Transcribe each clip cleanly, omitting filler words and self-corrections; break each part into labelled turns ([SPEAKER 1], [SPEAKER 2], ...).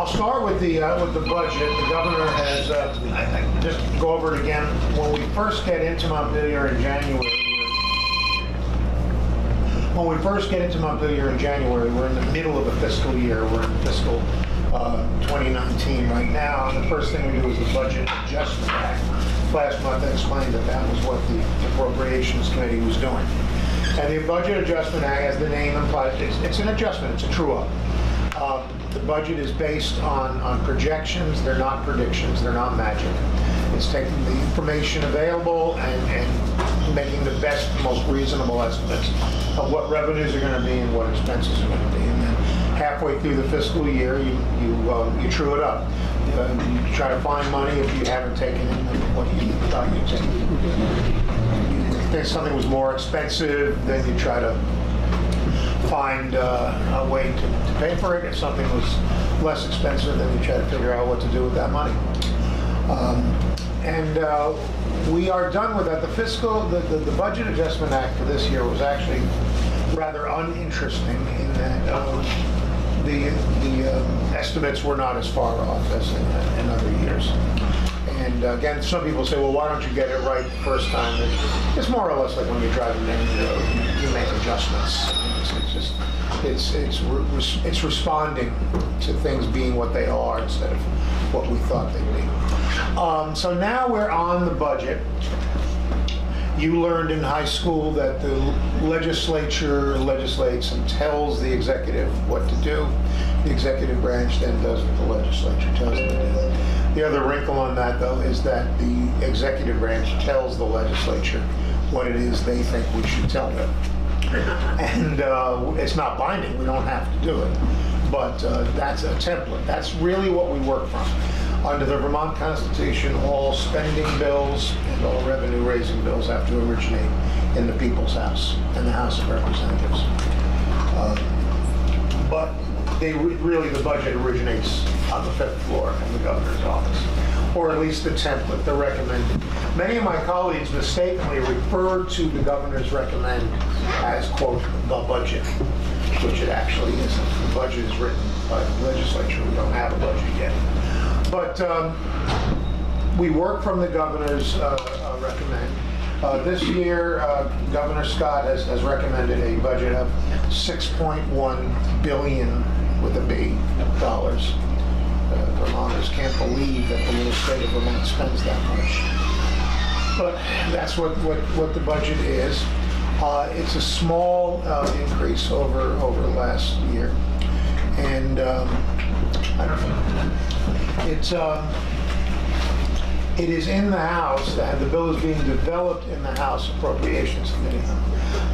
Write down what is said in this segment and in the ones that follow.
[SPEAKER 1] I'll start with the budget. The governor has, just go over it again. When we first get into Montpelier in January, we're in the middle of a fiscal year. We're in fiscal 2019 right now. And the first thing we do is the Budget Adjustment Act. Last month I explained that was what the Appropriations Committee was doing. And the Budget Adjustment Act, as the name implies, it's an adjustment, it's a true-up. The budget is based on projections. They're not predictions, they're not magic. It's taking the information available and making the best, most reasonable estimates of what revenues are going to be and what expenses are going to be. And then halfway through the fiscal year, you true it up. You try to find money if you haven't taken in what you thought you'd take. If something was more expensive, then you try to find a way to pay for it. If something was less expensive, then you try to figure out what to do with that money. We are done with that. The Budget Adjustment Act for this year was actually rather uninteresting in that the estimates were not as far off as in other years. And again, some people say, well, why don't you get it right the first time? It's more or less like when you're driving down the road, you make adjustments. It's responding to things being what they are instead of what we thought they'd be. So now we're on the budget. You learned in high school that the legislature legislates and tells the executive what to do. The executive branch then does what the legislature tells them to do. The other wrinkle on that, though, is that the executive branch tells the legislature what it is they think we should tell them. And it's not binding, we don't have to do it. But that's a template. That's really what we work from. Under the Vermont Constitution, all spending bills and all revenue-raising bills have to originate in the People's House and the House of Representatives. But really the budget originates on the 5th floor in the governor's office, or at least the template, the recommended. Many of my colleagues mistakenly refer to the governor's recommend as, quote, the budget, which it actually isn't. The budget is written by the legislature. We don't have a budget yet. But we work from the governor's recommend. This year, Governor Scott has recommended a budget of $6.1 billion with a B dollars. Vermonters can't believe that the little state of Vermont spends that much. But that's what the budget is. It's a small increase over last year. And I don't know. It is in the House. The bill is being developed in the House Appropriations Committee.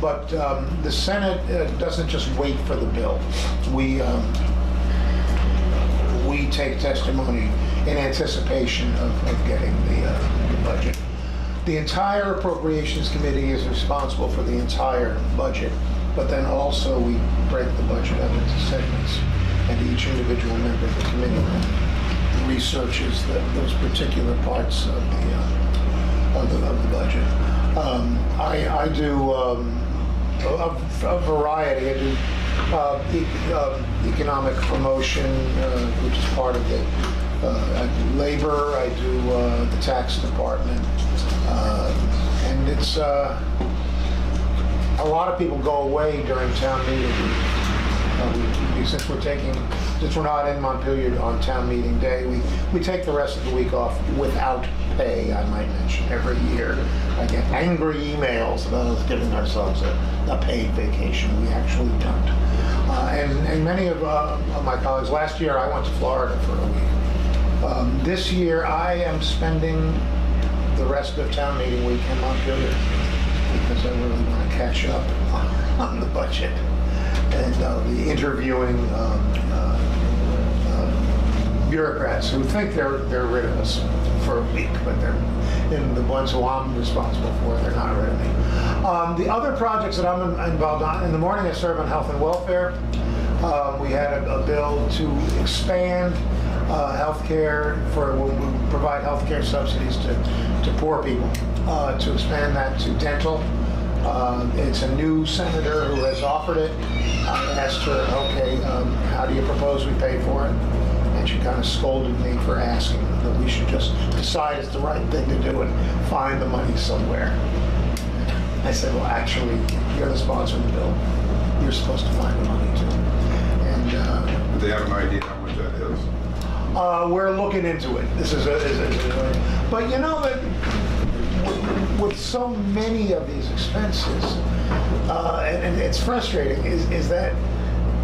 [SPEAKER 1] But the Senate doesn't just wait for the bill. We take testimony in anticipation of getting the budget. The entire Appropriations Committee is responsible for the entire budget, but then also we break the budget up into segments, and each individual member of the committee researches those particular parts of the budget. I do a variety. I do economic promotion, which is part of I do labor. I do the tax department, and it's a lot of people go away during town meeting. Since we're not in Montpelier on town meeting day, we take the rest of the week off without pay, I might mention. Every year I get angry emails about us giving ourselves a paid vacation. We actually don't. And many of my colleagues, last year I went to Florida for a week. This year I am spending the rest of town meeting week in Montpelier because I really want to catch up on the budget. And the interviewing bureaucrats who think they're rid of us for a week, but and the ones who I'm responsible for, they're not rid of me. The other projects that I'm involved on, in the morning I serve on health and welfare. We had a bill to expand health care we provide health care subsidies to poor people, to expand that to dental. It's a new senator who has offered it. I asked her, okay, how do you propose we pay for it? and she kind of scolded me for asking that we should just decide it's the right thing to do and find the money somewhere. I said, well, actually, you're the sponsor of the bill. You're supposed to find the money too. And
[SPEAKER 2] Do they have an idea how much that is?
[SPEAKER 1] we're looking into it. This is but you know that with so many of these expenses, and it's frustrating, is that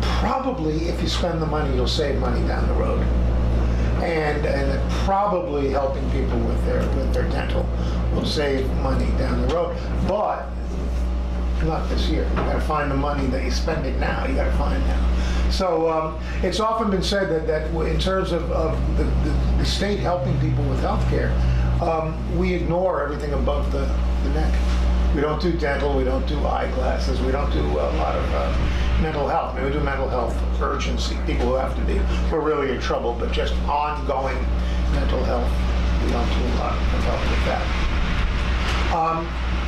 [SPEAKER 1] probably if you spend the money, you'll save money down the road. And probably helping people with their dental will save money down the road. But not this year. You got to find the money that you're spending now. You got to find now. So it's often been said that in terms of the state helping people with health care, we ignore everything above the neck. We don't do dental, we don't do eyeglasses, we don't do a lot of mental health. I mean, we do mental health urgency, people who have to be, who are really in trouble, but just ongoing mental health, we don't do a lot of help with that.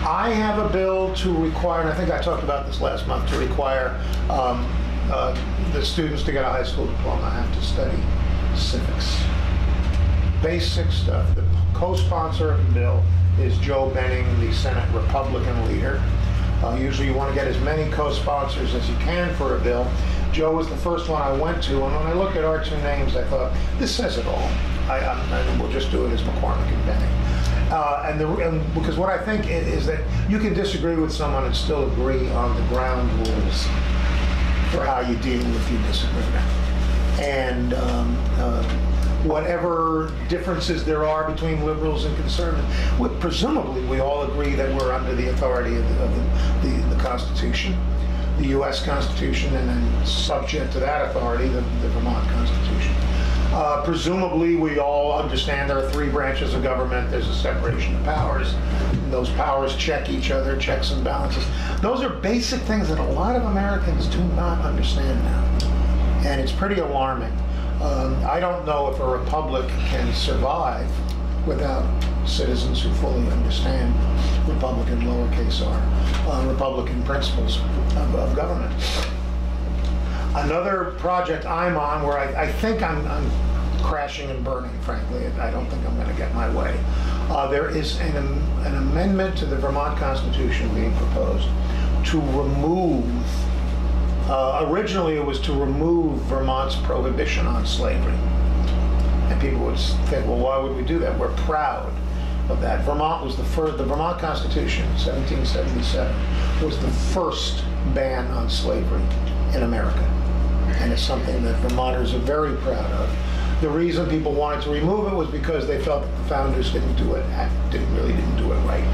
[SPEAKER 1] I have a bill to require, and I think I talked about this last month, to require the students to get a high school diploma have to study civics. Basic stuff. The co-sponsor of the bill is Joe Benning, the Senate Republican leader. Usually you want to get as many co-sponsors as you can for a bill. Joe was the first one I went to, and when I looked at our two names, I thought, this says it all. We'll just do it as McCormick and Benning. Because what I think is that you can disagree with someone and still agree on the ground rules for how you deal with your disagreement. And whatever differences there are between liberals and conservatives, presumably we all agree that we're under the authority of the Constitution, the U.S. Constitution, and then subject to that authority, the Vermont Constitution. Presumably we all understand there are three branches of government, there's a separation of powers, and those powers check each other, checks and balances. Those are basic things that a lot of Americans do not understand now, and it's pretty alarming. I don't know if a republic can survive without citizens who fully understand Republican lowercase r, Republican principles of government. Another project I'm on where I think I'm crashing and burning, frankly. I don't think I'm going to get my way. There is an amendment to the Vermont Constitution being proposed to remove originally it was to remove Vermont's prohibition on slavery. And people would think, well, why would we do that? We're proud of that. Vermont was the Vermont Constitution, 1777, was the first ban on slavery in America. And it's something that Vermonters are very proud of. The reason people wanted to remove it was because they felt that the founders didn't do it right.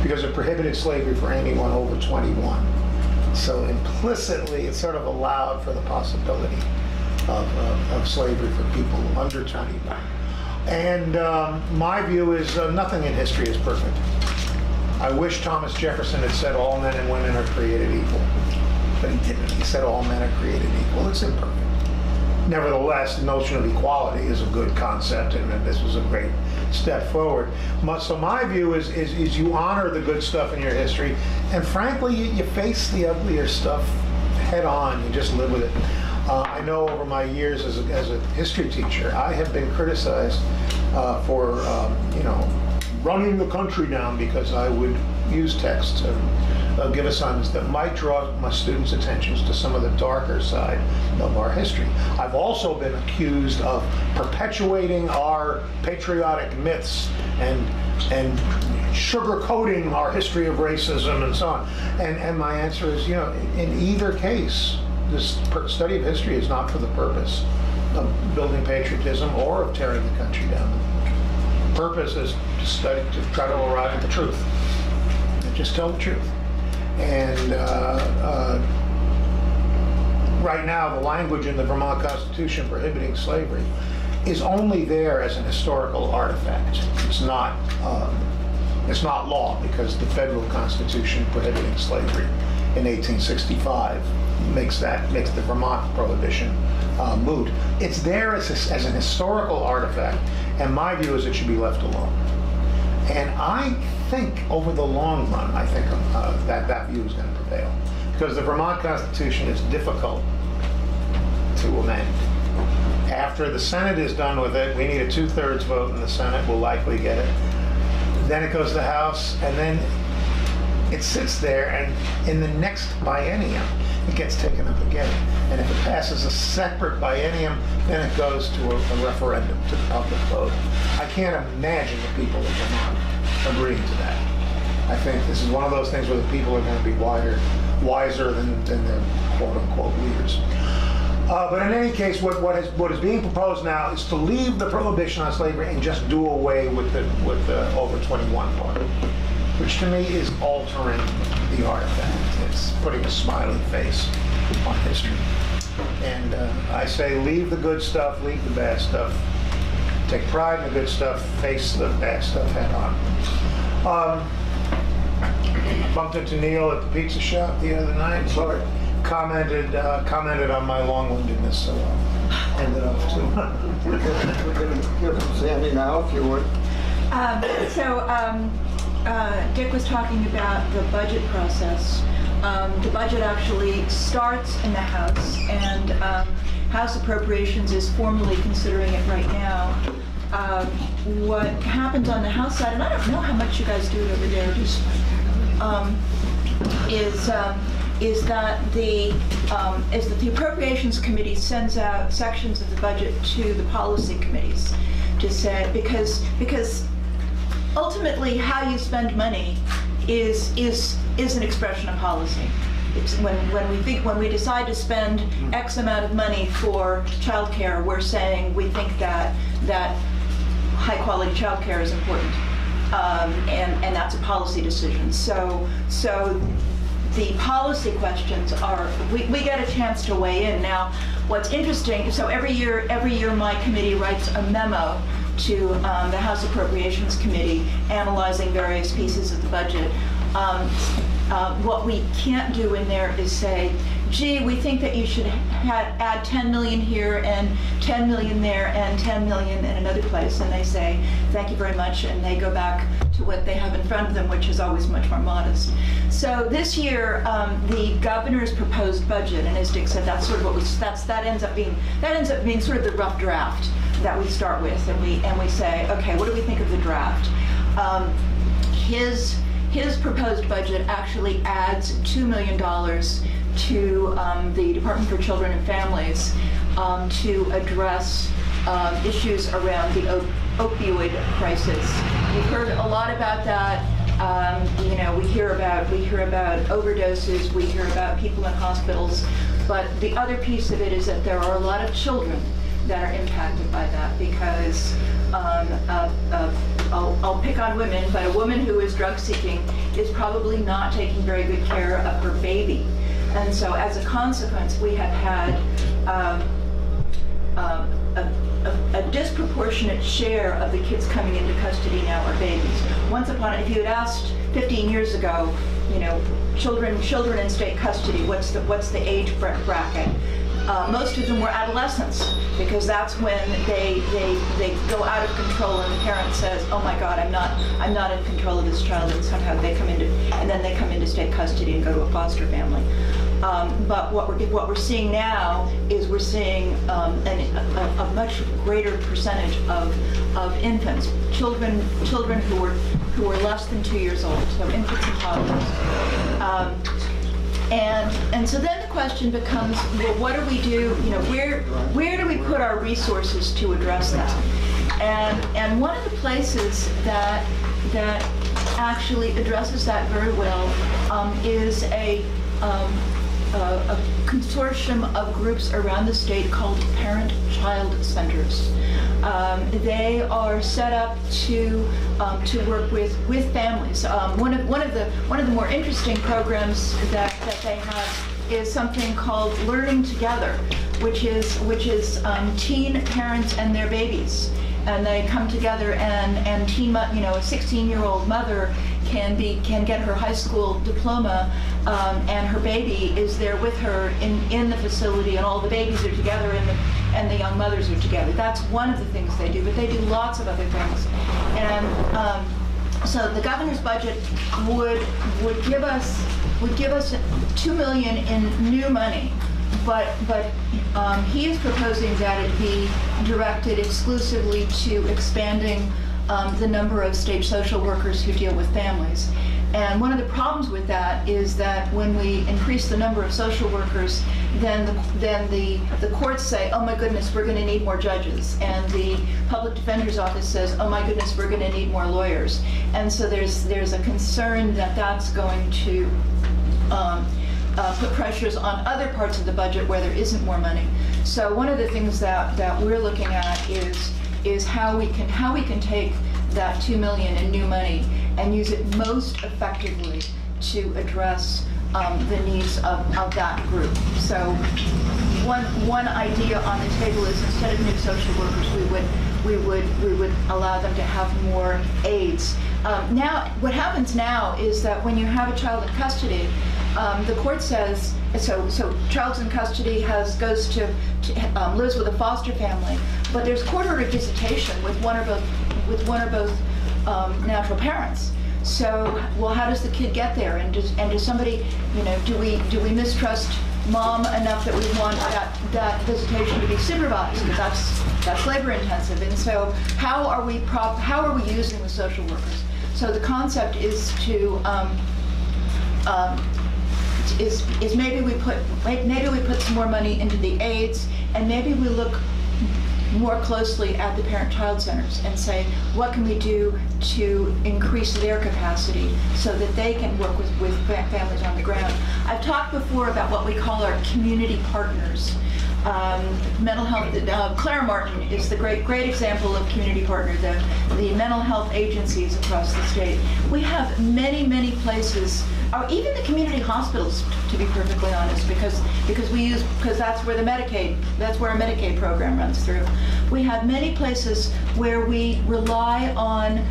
[SPEAKER 1] Because it prohibited slavery for anyone over 21. So implicitly, it sort of allowed for the possibility of slavery for people under 21. And my view is nothing in history is perfect. I wish Thomas Jefferson had said all men and women are created equal, but he didn't. He said all men are created equal. It's imperfect. Nevertheless, the notion of equality is a good concept, and this was a great step forward. So my view is you honor the good stuff in your history, and frankly, you face the uglier stuff head on. You just live with it. I know over my years as a history teacher, I have been criticized for running the country down because I would use texts and give assignments that might draw my students' attentions to some of the darker side of our history. I've also been accused of perpetuating our patriotic myths and sugarcoating our history of racism and so on. And my answer is, in either case, this study of history is not for the purpose of building patriotism or of tearing the country down. The purpose is to try to arrive at the truth. And just tell the truth. And right now, the language in the Vermont Constitution prohibiting slavery is only there as an historical artifact. It's not law, because the federal Constitution prohibiting slavery in 1865 makes the Vermont prohibition moot. It's there as an historical artifact, and my view is it should be left alone. And I think over the long run, that view is going to prevail, because the Vermont Constitution is difficult to amend. After the Senate is done with it, we need a 2/3 vote in the Senate, we'll likely get it. Then it goes to the House, and then it sits there, and in the next biennium, it gets taken up again. And if it passes a separate biennium, then it goes to a referendum, to the public vote. I can't imagine the people of Vermont agreeing to that. I think this is one of those things where the people are going to be wiser than their quote-unquote leaders. But in any case, what is being proposed now is to leave the prohibition on slavery and just do away with the over 21 part, which to me is altering the artifact. It's putting a smiley face on history. And I say leave the good stuff, leave the bad stuff. Take pride in the good stuff, face the bad stuff head on. Bumped into Neil at the pizza shop the other night. Sorry. Commented on my long-windedness, so I'll end it off too.
[SPEAKER 3] We're going to hear from Sandy now, if you would.
[SPEAKER 4] Dick was talking about the budget process. The budget actually starts in the House, and House Appropriations is formally considering it right now. What happens on the House side, and I don't know how much you guys do it over there, just is that the Appropriations Committee sends out sections of the budget to the policy committees to say, because ultimately how you spend money is an expression of policy. It's when we decide to spend X amount of money for childcare, we're saying we think that high quality childcare is important, and that's a policy decision. So the policy questions are, we get a chance to weigh in. Now, what's interesting, so every year my committee writes a memo to the House Appropriations Committee analyzing various pieces of the budget. What we can't do in there is say, gee, we think that you should add 10 million here and 10 million there and 10 million in another place. And they say, thank you very much, and they go back to what they have in front of them, which is always much more modest. So this year, the governor's proposed budget, and as Dick said, that's sort of that ends up being sort of the rough draft that we start with, and we say, okay, what do we think of the draft? His proposed budget actually adds $2 million to the Department for Children and Families to address issues around the opioid crisis. We've heard a lot about that. We hear about overdoses. We hear about people in hospitals. But the other piece of it is that there are a lot of children that are impacted by that because I'll pick on women, but a woman who is drug seeking is probably not taking very good care of her baby. And so as a consequence, we have had a disproportionate share of the kids coming into custody now are babies. If you had asked 15 years ago, children in state custody, what's the age bracket? Most of them were adolescents, because that's when they go out of control and the parent says, oh my God, I'm not in control of this child, and somehow they come into state custody and go to a foster family. But what we're seeing now is we're seeing a much greater percentage of infants, children who are less than 2 years old, so infants and toddlers. And so then the question becomes, well, what do we do? Where do we put our resources to address that? And one of the places that actually addresses that very well is a consortium of groups around the state called parent-child centers. They are set up to work with families. One of the more interesting programs that they have is something called Learning Together, which is teen parents and their babies, and they come together and a 16-year-old mother can get her high school diploma, and her baby is there with her in the facility, and all the babies are together and the young mothers are together. That's one of the things they do, but they do lots of other things. And so the governor's budget would give us $2 million in new money, but He is proposing that it be directed exclusively to expanding the number of state social workers who deal with families. And one of the problems with that is that when we increase the number of social workers, then the courts say, oh my goodness, we're going to need more judges. And the public defender's office says, oh my goodness, we're going to need more lawyers. And so there's a concern that that's going to put pressures on other parts of the budget where there isn't more money. So one of the things that we're looking at is how we can take that $2 million in new money and use it most effectively to address the needs of that group. So one idea on the table is instead of new social workers, we would allow them to have more aides. Now, what happens now is that when you have a child in custody, the court says, so child's in custody lives with a foster family, but there's court-ordered visitation with one or both natural parents. So, well, how does the kid get there? And does somebody, do we mistrust mom enough that we want that visitation to be supervised? Because that's labor intensive. And so, how are we using the social workers? So the concept is to is maybe we put some more money into the aides, and maybe we look more closely at the parent-child centers and say, what can we do to increase their capacity so that they can work with families on the ground? I've talked before about what we call our community partners. Mental health, Clara Martin is the great example of community partner, the mental health agencies across the state. We have many places, or even the community hospitals, to be perfectly honest, because that's where our Medicaid program runs through. We have many places where we rely on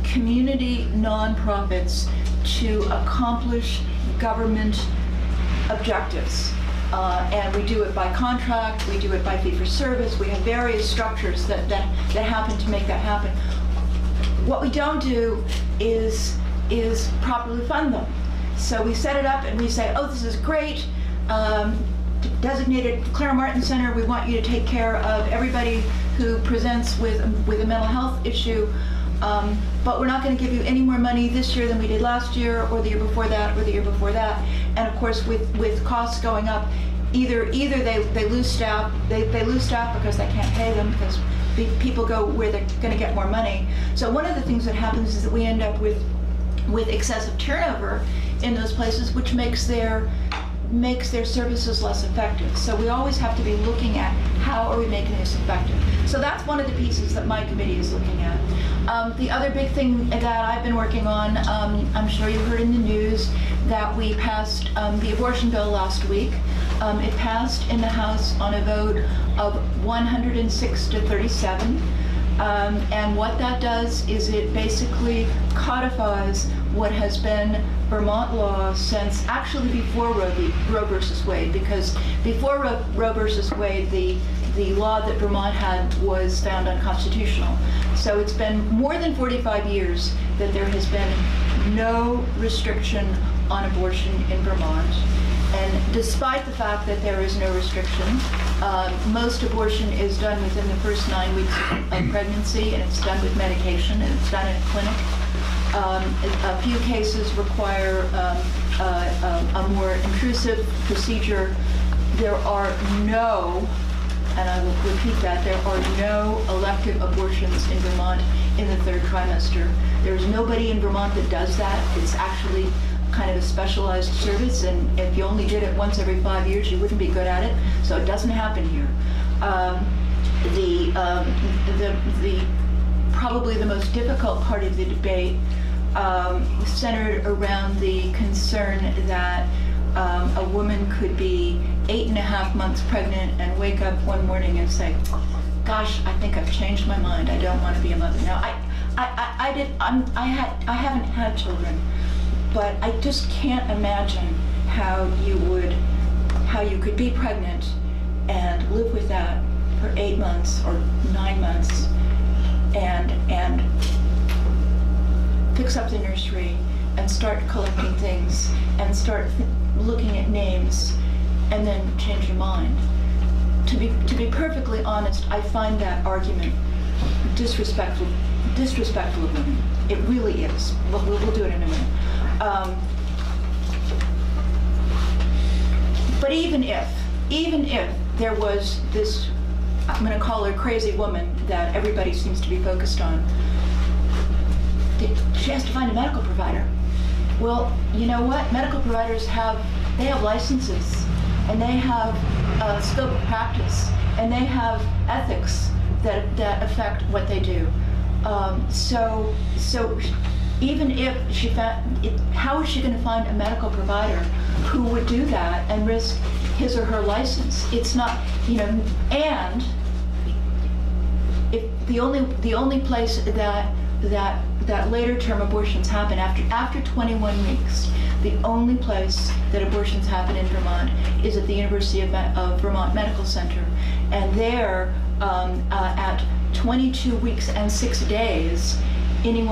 [SPEAKER 4] community nonprofits to accomplish government objectives. And we do it by contract, we do it by fee-for-service, we have various structures that happen to make that happen. What we don't do is properly fund them. So we set it up and we say, oh, this is great, designated Clara Martin Center, we want you to take care of everybody who presents with a mental health issue, but we're not going to give you any more money this year than we did last year, or the year before that, or the year before that. And of course, with costs going up, either they lose staff, they lose staff because they can't pay them, because people go where they're going to get more money. So one of the things that happens is that we end up with excessive turnover in those places, which makes their services less effective. So we always have to be looking at how are we making this effective. So that's one of the pieces that my committee is looking at. The other big thing that I've been working on, I'm sure you heard in the news that we passed the abortion bill last week. It passed in the House on a vote of 106 to 37. And what that does is it basically codifies what has been Vermont law since actually before Roe versus Wade, because before Roe versus Wade, the law that Vermont had was found unconstitutional. So it's been more than 45 years that there has been no restriction on abortion in Vermont. And despite the fact that there is no restriction, most abortion is done within the first 9 weeks of pregnancy, and it's done with medication, and it's done in a clinic. A few cases require a more intrusive procedure. There are no, and I will repeat that, there are no elective abortions in Vermont in the third trimester. There's nobody in Vermont that does that. It's actually kind of a specialized service, and if you only did it once every 5 years, you wouldn't be good at it. So it doesn't happen here. Probably the most difficult part of the debate centered around the concern that a woman could be 8.5 months pregnant and wake up one morning and say, gosh, I think I've changed my mind. I don't want to be a mother. Now, I haven't had children, but I just can't imagine how you could be pregnant and live with that for 8 months or 9 months and fix up the nursery and start collecting things and start looking at names and then change your mind. to be perfectly honest, I find that argument disrespectful of women. It really is. We'll do it in a minute. But even if there was this, I'm going to call her crazy woman that everybody seems to be focused on, she has to find a medical provider. Well, you know what? Medical providers have licenses, and they have a scope of practice, and they have ethics that affect what they do. So even if she found, how is she going to find a medical provider who would do that and risk his or her license? It's not, and if the only place that later term abortions happen after 21 weeks, the only place that abortions happen in Vermont is at the University of Vermont Medical Center, and there at 22 weeks and 6 days, any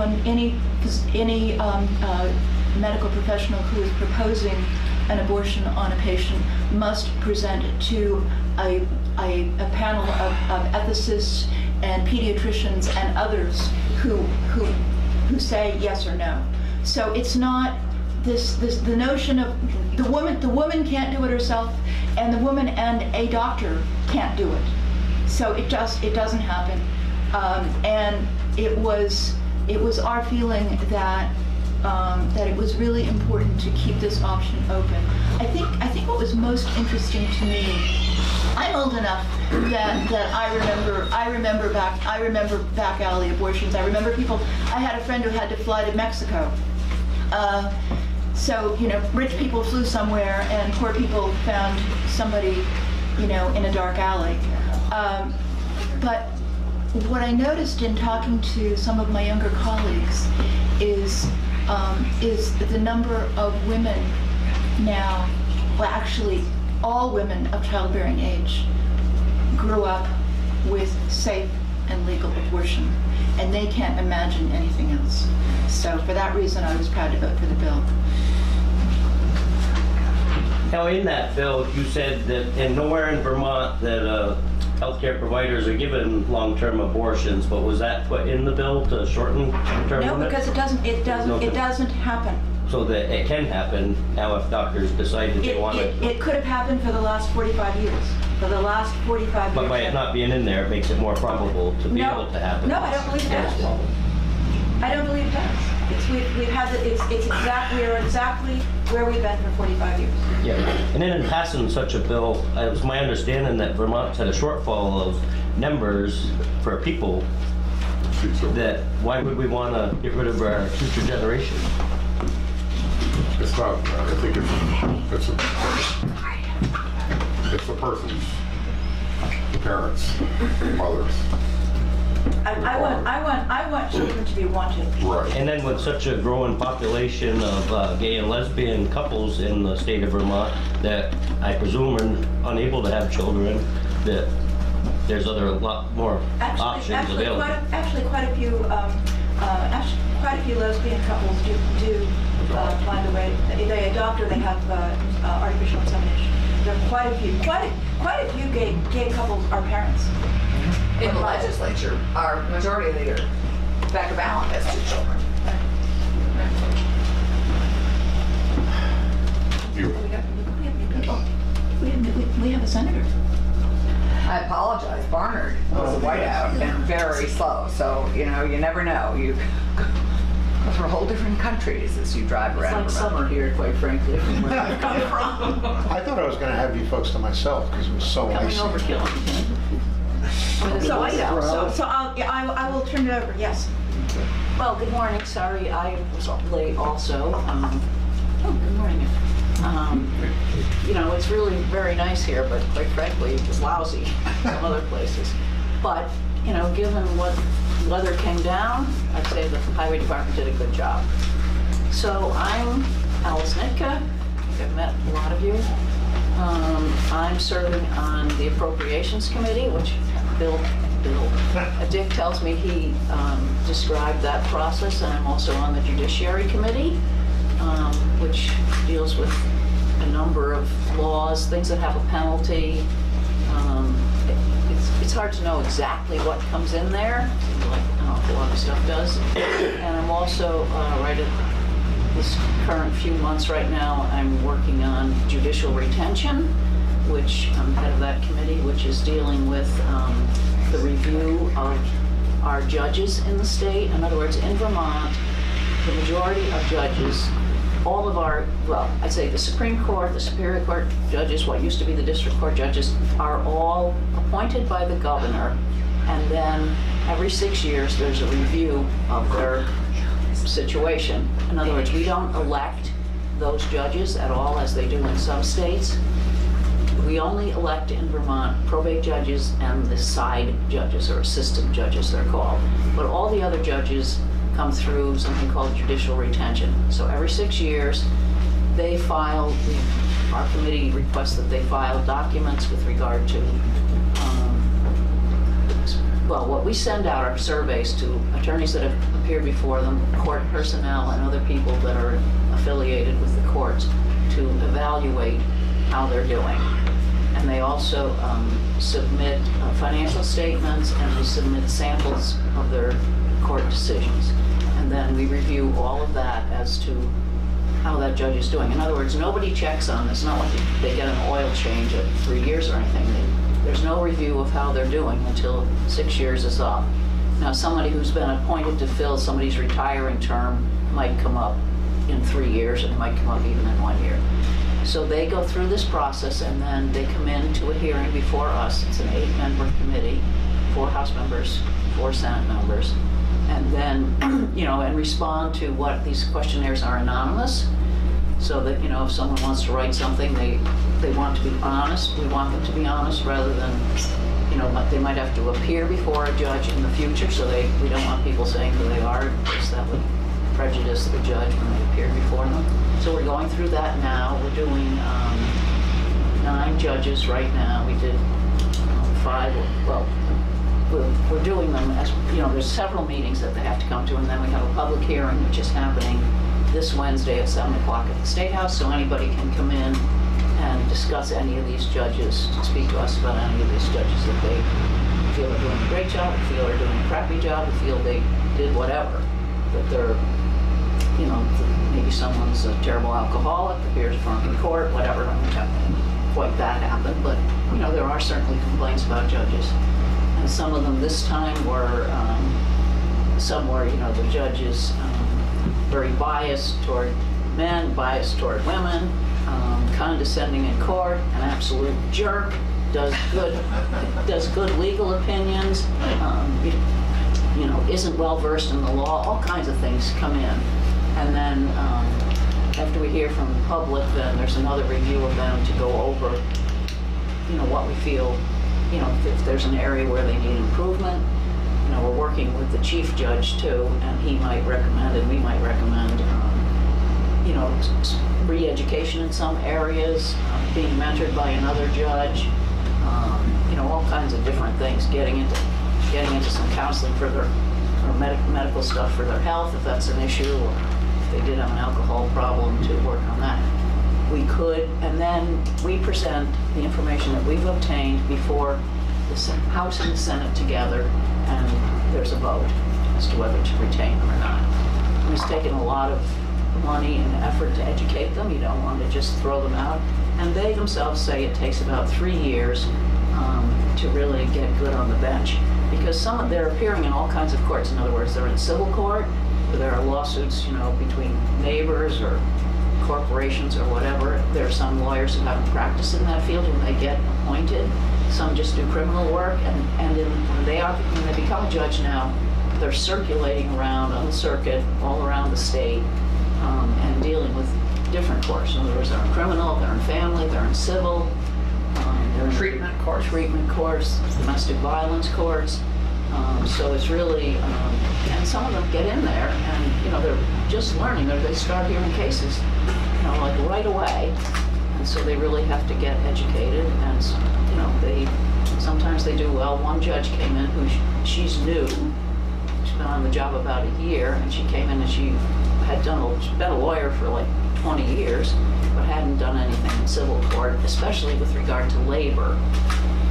[SPEAKER 4] medical professional who is proposing an abortion on a patient must present to a panel of ethicists and pediatricians and others who say yes or no. So it's not the notion of the woman can't do it herself, and the woman and a doctor can't do it. So it doesn't happen. And it was our feeling that it was really important to keep this option open. I think what was most interesting to me, I'm old enough that I remember back alley abortions. I remember people. I had a friend who had to fly to Mexico. So rich people flew somewhere, and poor people found somebody, in a dark alley. But what I noticed in talking to some of my younger colleagues is the number of women now, well, actually all women of childbearing age, grew up with safe and legal abortion, and they can't imagine anything else. So for that reason, I was proud to vote for the bill.
[SPEAKER 5] Now, in that bill, you said that, and nowhere in Vermont that healthcare providers are given long-term abortions, but was that put in the bill to shorten term
[SPEAKER 4] No,
[SPEAKER 5] limits?
[SPEAKER 4] because it doesn't happen.
[SPEAKER 5] So that it can happen now if doctors decide that they want it.
[SPEAKER 4] It could have happened for the last 45 years. For the last 45 years.
[SPEAKER 5] But by it not being in there, it makes it more probable to be able to happen.
[SPEAKER 4] No, I don't believe it
[SPEAKER 5] Yes,
[SPEAKER 4] does.
[SPEAKER 5] well,
[SPEAKER 4] I don't believe it does. We are exactly where we've been for 45 years.
[SPEAKER 5] Yeah, and then in passing such a bill, it was my understanding that Vermont's had a shortfall of numbers for people, that why would we want to get rid of our future generation?
[SPEAKER 2] It's not, I think it's the person's parents, mothers.
[SPEAKER 4] I want children to be wanted.
[SPEAKER 2] Right.
[SPEAKER 5] And then with such a growing population of gay and lesbian couples in the state of Vermont that I presume are unable to have children, that there's a lot more options available.
[SPEAKER 4] Quite a few lesbian couples do find a way. They adopt or they have artificial insemination. There are quite a few gay couples are parents.
[SPEAKER 6] In the legislature, our majority leader, Becca Ballin, has 2 children.
[SPEAKER 4] We have a senator.
[SPEAKER 6] I apologize, Barnard was a whiteout and very slow, so, you never know. You go through whole different countries as you drive around.
[SPEAKER 7] It's like summer here, quite frankly. Where I come from.
[SPEAKER 1] I thought I was going to have you folks to myself because it was so
[SPEAKER 7] Coming
[SPEAKER 1] icy.
[SPEAKER 7] over Killington.
[SPEAKER 4] So I will turn it over. Yes.
[SPEAKER 7] Well, good morning. Sorry, I was late also. Good morning. It's really very nice here, but quite frankly, it's lousy in some other places. But, given what weather came down, I'd say the highway department did a good job. So I'm Alice Nitka. I've met a lot of you. I'm serving on the Appropriations Committee, which Dick tells me he described that process, and I'm also on the Judiciary Committee, which deals with a number of laws, things that have a penalty, hard to know exactly what comes in there, like an awful lot of stuff does. And I'm also, right at this current few months right now, I'm working on judicial retention, which I'm head of that committee, which is dealing with the review of our judges in the state. In other words, in Vermont, the majority of judges, all of our, well, I'd say the Supreme Court, the Superior Court judges, what used to be the District Court judges, are all appointed by the governor, and then every 6 years, there's a review of their situation. In other words, we don't elect those judges at all, as they do in some states. We only elect in Vermont probate judges and the side judges, or assistant judges they're called. But all the other judges come through something called judicial retention. So every 6 years, they file, our committee requests that they file documents with regard to, well, what we send out are surveys to attorneys that have appeared before them, court personnel, and other people that are affiliated with the courts to evaluate how they're doing. And they also submit financial statements, and they submit samples of their court decisions. And then we review all of that as to how that judge is doing. In other words, nobody checks on this. Not like they get an oil change at 3 years or anything. There's no review of how they're doing until 6 years is up. Now, somebody who's been appointed to fill somebody's retiring term might come up in 3 years, and it might come up even in 1 year. So they go through this process, and then they come in to a hearing before us. It's an 8-member committee, 4 House members, 4 Senate members. And then, you know, and respond to what these questionnaires are anonymous, so that, you know, if someone wants to write something, they want to be honest. We want them to be honest rather than, you know, they might have to appear before a judge in the future, so we don't want people saying who they are, because that would prejudice the judge when they appear before them. So we're going through that now. We're doing 9 judges right now. We did 5, well, we're doing them as, you know, there's several meetings that they have to come to, and then we have a public hearing, which is happening this Wednesday at 7 o'clock at the State House, so anybody can come in and discuss any of these judges, speak to us about any of these judges that they feel are doing a great job, feel are doing a crappy job, feel they did whatever, that they're, you know, maybe someone's a terrible alcoholic, appears drunk in court, whatever. I don't have quite that happen, but, you know, there are certainly complaints about judges. And some of them this time were, some were, you know, the judges very biased toward men, biased toward women, condescending in court, an absolute jerk, does good legal opinions, you know, isn't well versed in the law, all kinds of things come in. And then after we hear from the public, then there's another review of them to go over, you know, what we feel, you know, if there's an area where they need improvement. You know, we're working with the chief judge too, and he might recommend, and we might recommend, you know, re-education in some areas, being mentored by another judge, you know, all kinds of different things, getting into some counseling for their, or medical stuff for their health, if that's an issue, or if they did have an alcohol problem, to work on that. We could, and then we present the information that we've obtained before the House and the Senate together, and there's a vote as to whether to retain them or not. And it's taken a lot of money and effort to educate them. You don't want to just throw them out. And they themselves say it takes about 3 years to really get good on the bench, because they're appearing in all kinds of courts. In other words, they're in civil court, where there are lawsuits, you know, between neighbors or corporations or whatever. There are some lawyers who haven't practiced in that field when they get appointed. Some just do criminal work, and when they become a judge now, they're circulating around on the circuit all around the state and dealing with different courts. In other words, they're in criminal, they're in family, they're in civil, they're in treatment courts, domestic violence courts. So it's really, and some of them get in there, and, you know, they're just learning, or they start hearing cases, you know, like right away. And so they really have to get educated, and, you know, sometimes they do well. One judge came in who she's new. She's been on the job about a year, and she came in and she's been a lawyer for like 20 years, but hadn't done anything in civil court, especially with regard to labor.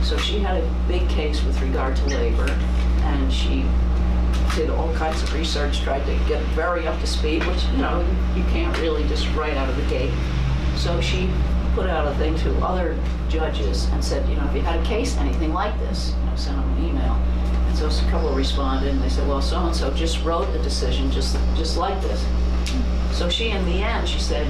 [SPEAKER 7] So she had a big case with regard to labor, and she did all kinds of research, tried to get very up to speed, which, you know, you can't really just right out of the gate. So she put out a thing to other judges and said, you know, if you had a case, anything like this, you know, send them an email. And so a couple responded, and they said, well, so-and-so just wrote a decision just like this. So she, in the end, she said,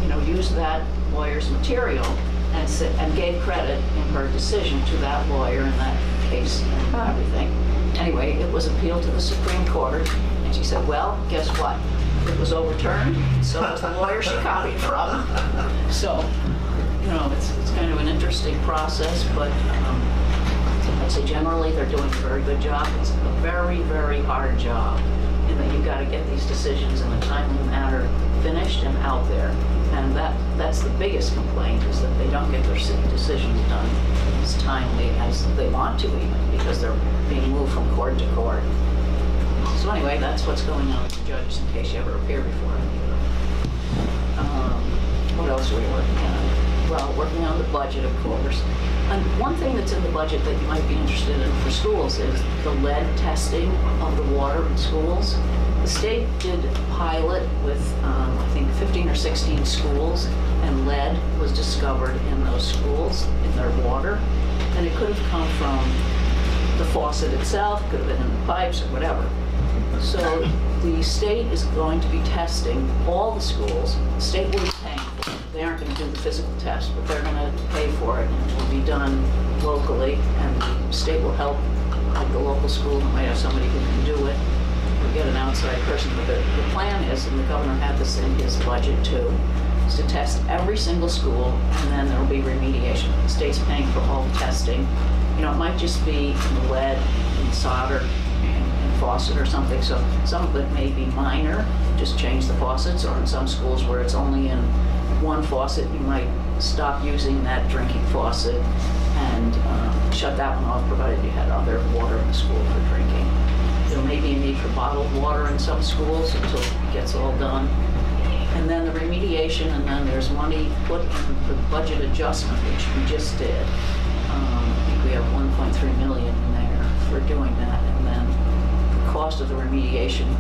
[SPEAKER 7] you know, use that lawyer's material and gave credit in her decision to that lawyer in that case and everything. Anyway, it was appealed to the Supreme Court, and she said, well, guess what? It was overturned, so was the lawyer she copied from. So, you know, it's kind of an interesting process, but I'd say generally they're doing a very good job. It's a very, very hard job in that you've got to get these decisions in a timely manner finished and out there. And that's the biggest complaint, is that they don't get their decisions done as timely as they want to, even because they're being moved from court to court. So anyway, that's what's going on with the judges, in case you ever appear before any of them. What else are we working on? Well, working on the budget, of course. And one thing that's in the budget that you might be interested in for schools is the lead testing of the water in schools. The state did a pilot with, I think, 15 or 16 schools, and lead was discovered in those schools, in their water. And it could have come from the faucet itself, could have been in the pipes or whatever. So the state is going to be testing all the schools. The state will be paying for it. They aren't going to do the physical test, but they're going to pay for it, and it will be done locally, and the state will help, like the local school might have somebody who can do it, or get an outside person. But the plan is, and the governor had this in his budget too, is to test every single school, and then there will be remediation. The state's paying for all the testing. You know, it might just be in lead and solder and faucet or something, so some of it may be minor, just change the faucets, or in some schools where it's only in one faucet, you might stop using that drinking faucet and shut that one off, provided you had other water in the school for drinking. There may be a need for bottled water in some schools until it gets all done. And then the remediation, and then there's money put in for the budget adjustment, which we just did. I think we have 1.3 million in there for doing that, and then the cost of the remediation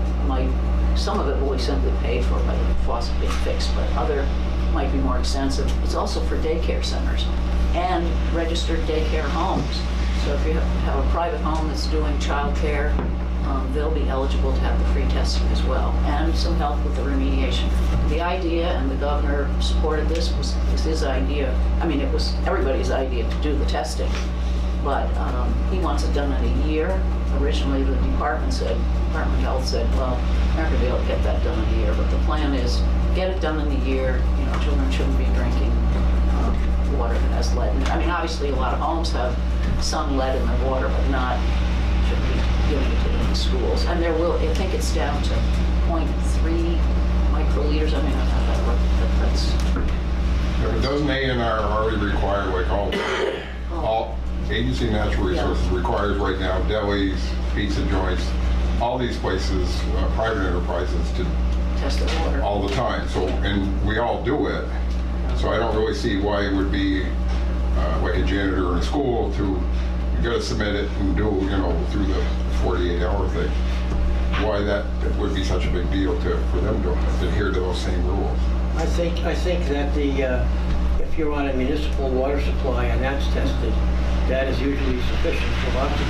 [SPEAKER 7] some of it will be simply paid for by the faucet being fixed, but other might be more extensive. It's also for daycare centers and registered daycare homes. So if you have a private home that's doing childcare, they'll be eligible to have the free testing as well, and some help with the remediation. The idea, and the governor supported this, was his idea. I mean, it was everybody's idea to do the testing, but he wants it done in a year. Originally, the Department of Health said, well, we're not going to be able to get that done in a year, but the plan is get it done in a year. You know, children shouldn't be drinking water that has lead in it. I mean, obviously, a lot of homes have some lead in their water, but shouldn't be giving it to them in schools. And there will, I think it's down to 0.3 microliters. I mean, I don't know what that's.
[SPEAKER 2] Yeah, but doesn't A&R already require, like all Agency of Natural Resources requires right now delis, pizza joints, all these places, private enterprises, to
[SPEAKER 7] Test the water.
[SPEAKER 2] all the time. So, and we all do it. So I don't really see why it would be like a janitor in a school to, you gotta submit it and do, you know, through the 48-hour thing. Why that would be such a big deal for them to adhere to those same rules.
[SPEAKER 8] I think that if you're on a municipal water supply and that's tested, that is usually sufficient for lots of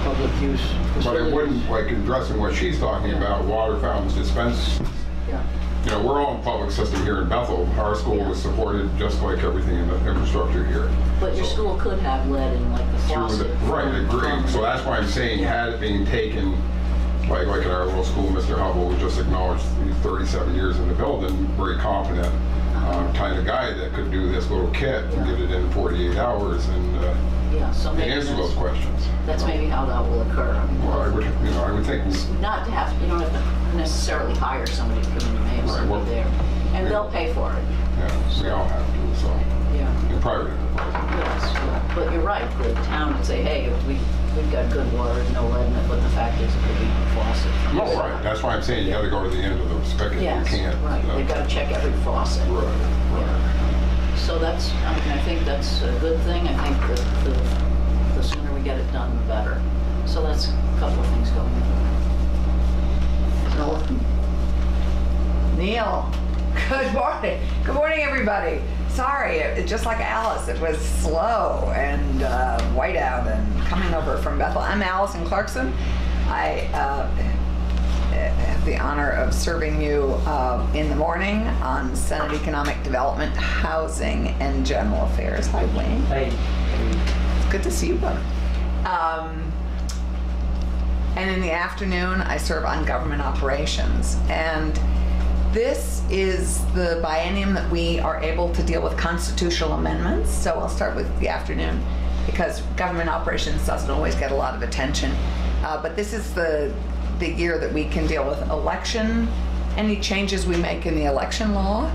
[SPEAKER 8] public use facilities.
[SPEAKER 2] But it wouldn't, like addressing what she's talking about, water fountains, dispense.
[SPEAKER 7] Yeah.
[SPEAKER 2] You know, we're all in public system here in Bethel. Our school was supported just like everything in the infrastructure here.
[SPEAKER 7] But your school could have lead in, like, the faucet.
[SPEAKER 2] Right, agreed. So that's why I'm saying, had it been taken, like at our little school, Mr. Hubble was just acknowledged, he's 37 years in the building, very competent kind of guy that could do this little kit and get it in 48 hours and
[SPEAKER 7] Yeah, so maybe
[SPEAKER 2] answer those questions.
[SPEAKER 7] that's maybe how that will occur.
[SPEAKER 2] Well, I would think.
[SPEAKER 7] Not to have, you don't have to necessarily hire somebody to come in, you may have
[SPEAKER 2] Right,
[SPEAKER 7] somebody
[SPEAKER 2] well,
[SPEAKER 7] there, and they'll pay for it.
[SPEAKER 2] Yeah, we all have to, so,
[SPEAKER 7] Yeah.
[SPEAKER 2] in private enterprises.
[SPEAKER 7] Yes, but you're right, the town would say, hey, we've got good water, no lead in it, but the fact is it could be a faucet.
[SPEAKER 2] Oh, right, that's why I'm saying you gotta go to the end of the spigot. You
[SPEAKER 7] Yes,
[SPEAKER 2] can't.
[SPEAKER 7] right, they've got to check every faucet.
[SPEAKER 2] Right, right.
[SPEAKER 7] So that's, I mean, I think that's a good thing. I think that the sooner we get it done, the better. So that's a couple of things going on.
[SPEAKER 6] Neil, good morning. Good morning, everybody. Sorry, just like Alice, it was slow and whiteout and coming over from Bethel. I'm Allison Clarkson. I have the honor of serving you in the morning on Senate Economic Development, Housing, and General Affairs. Hi, Wayne.
[SPEAKER 5] Hey,
[SPEAKER 6] It's good to see you both. And in the afternoon, I serve on government operations. And this is the biennium that we are able to deal with constitutional amendments. So I'll start with the afternoon because government operations doesn't always get a lot of attention. But this is the year that we can deal with election. Any changes we make in the election law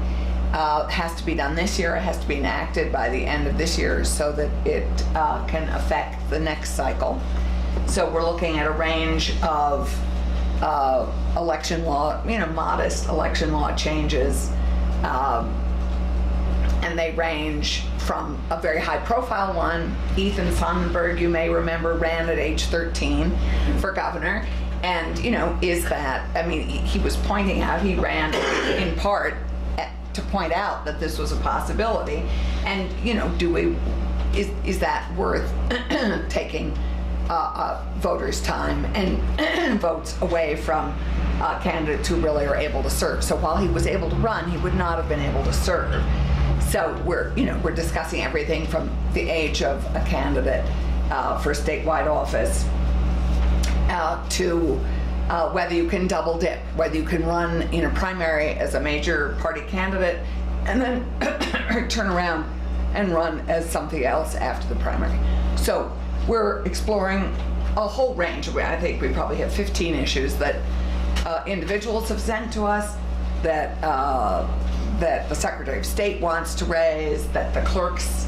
[SPEAKER 6] has to be done this year. It has to be enacted by the end of this year so that it can affect the next cycle. So we're looking at a range of election law, modest election law changes. And they range from a very high profile one. Ethan Sonnenberg, you may remember, ran at age 13 for governor. And, is that, he was pointing out, he ran in part to point out that this was a possibility. And, is that worth taking voters' time and votes away from candidates who really are able to serve? So while he was able to run, he would not have been able to serve. So we're discussing everything from the age of a candidate for statewide office to whether you can double dip, whether you can run in a primary as a major party candidate and then turn around and run as something else after the primary. So we're exploring a whole range of, I think we probably have 15 issues that individuals have sent to us that the Secretary of State wants to raise, that the clerks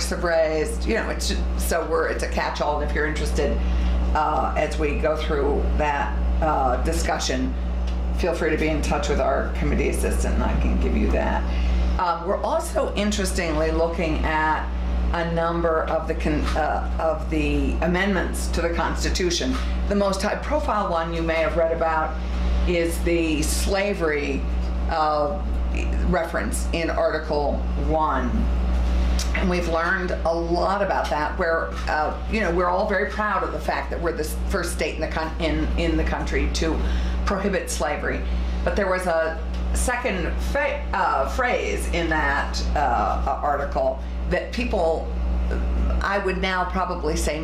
[SPEAKER 6] have raised. It's a catch-all. And if you're interested, as we go through that discussion, feel free to be in touch with our committee assistant, and I can give you that. We're also interestingly looking at a number of the amendments to the Constitution. The most high-profile one you may have read about is the slavery reference in Article 1. And we've learned a lot about that. Where we're all very proud of the fact that we're the first state in the country to prohibit slavery. But there was a second phrase in that article that people, I would now probably say,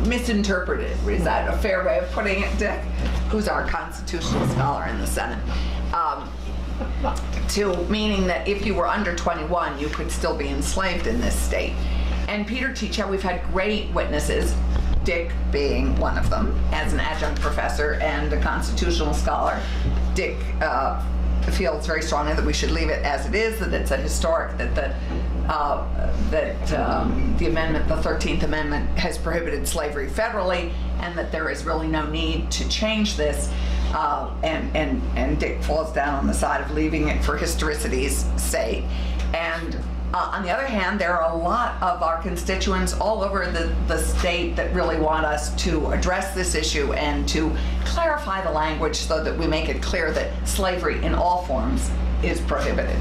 [SPEAKER 6] misinterpreted. Is that a fair way of putting it, Dick? Who's our constitutional scholar in the Senate? To meaning that if you were under 21, you could still be enslaved in this state. And Peter Teachout, we've had great witnesses, Dick being one of them, as an adjunct professor and a constitutional scholar. Dick feels very strongly that we should leave it as it is, that it's a historic, that the amendment, the 13th Amendment, has prohibited slavery federally, and that there is really no need to change this. And Dick falls down on the side of leaving it for historicity's sake. And on the other hand, there are a lot of our constituents all over the state that really want us to address this issue and to clarify the language so that we make it clear that slavery in all forms is prohibited.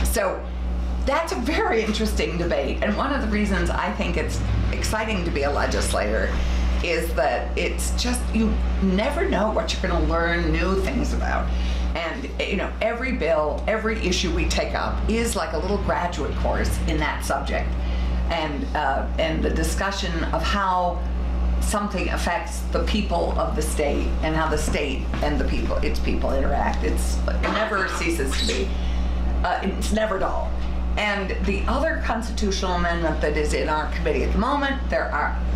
[SPEAKER 6] So that's a very interesting debate. And one of the reasons I think it's exciting to be a legislator is that it's just, you never know what you're going to learn new things about. And every bill, every issue we take up is like a little graduate course in that subject. And the discussion of how something affects the people of the state and how the state and its people interact, it never ceases to be, it's never dull. And the other constitutional amendment that is in our committee at the moment,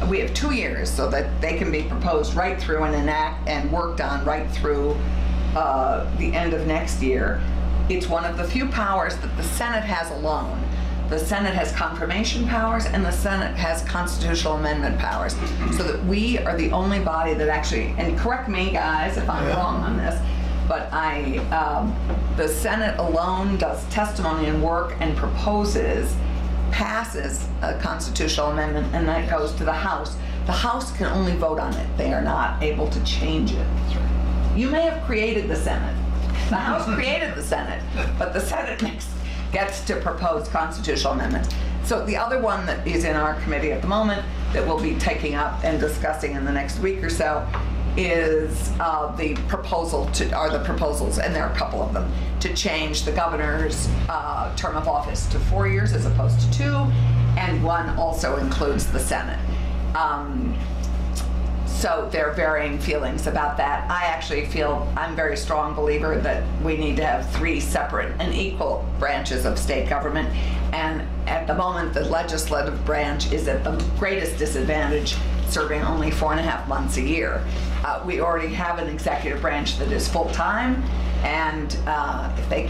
[SPEAKER 6] we have 2 years so that they can be proposed right through and enact and worked on right through the end of next year. It's one of the few powers that the Senate has alone. The Senate has confirmation powers and the Senate has constitutional amendment powers. So that we are the only body that actually, and correct me guys if I'm wrong on this, but the Senate alone does testimony and work and passes a constitutional amendment, and that goes to the House. The House can only vote on it. They are not able to change it. You may have created the Senate. The House created the Senate, but the Senate gets to propose constitutional amendments. So the other one that is in our committee at the moment that we'll be taking up and discussing in the next week or so is the proposals, and there are a couple of them, to change the governor's term of office to 4 years as opposed to 2, and one also includes the Senate. So there are varying feelings about that. I actually feel, I'm a very strong believer that we need to have 3 separate and equal branches of state government. And at the moment, the legislative branch is at the greatest disadvantage, serving only 4.5 months a year. We already have an executive branch that is full-time, and if they,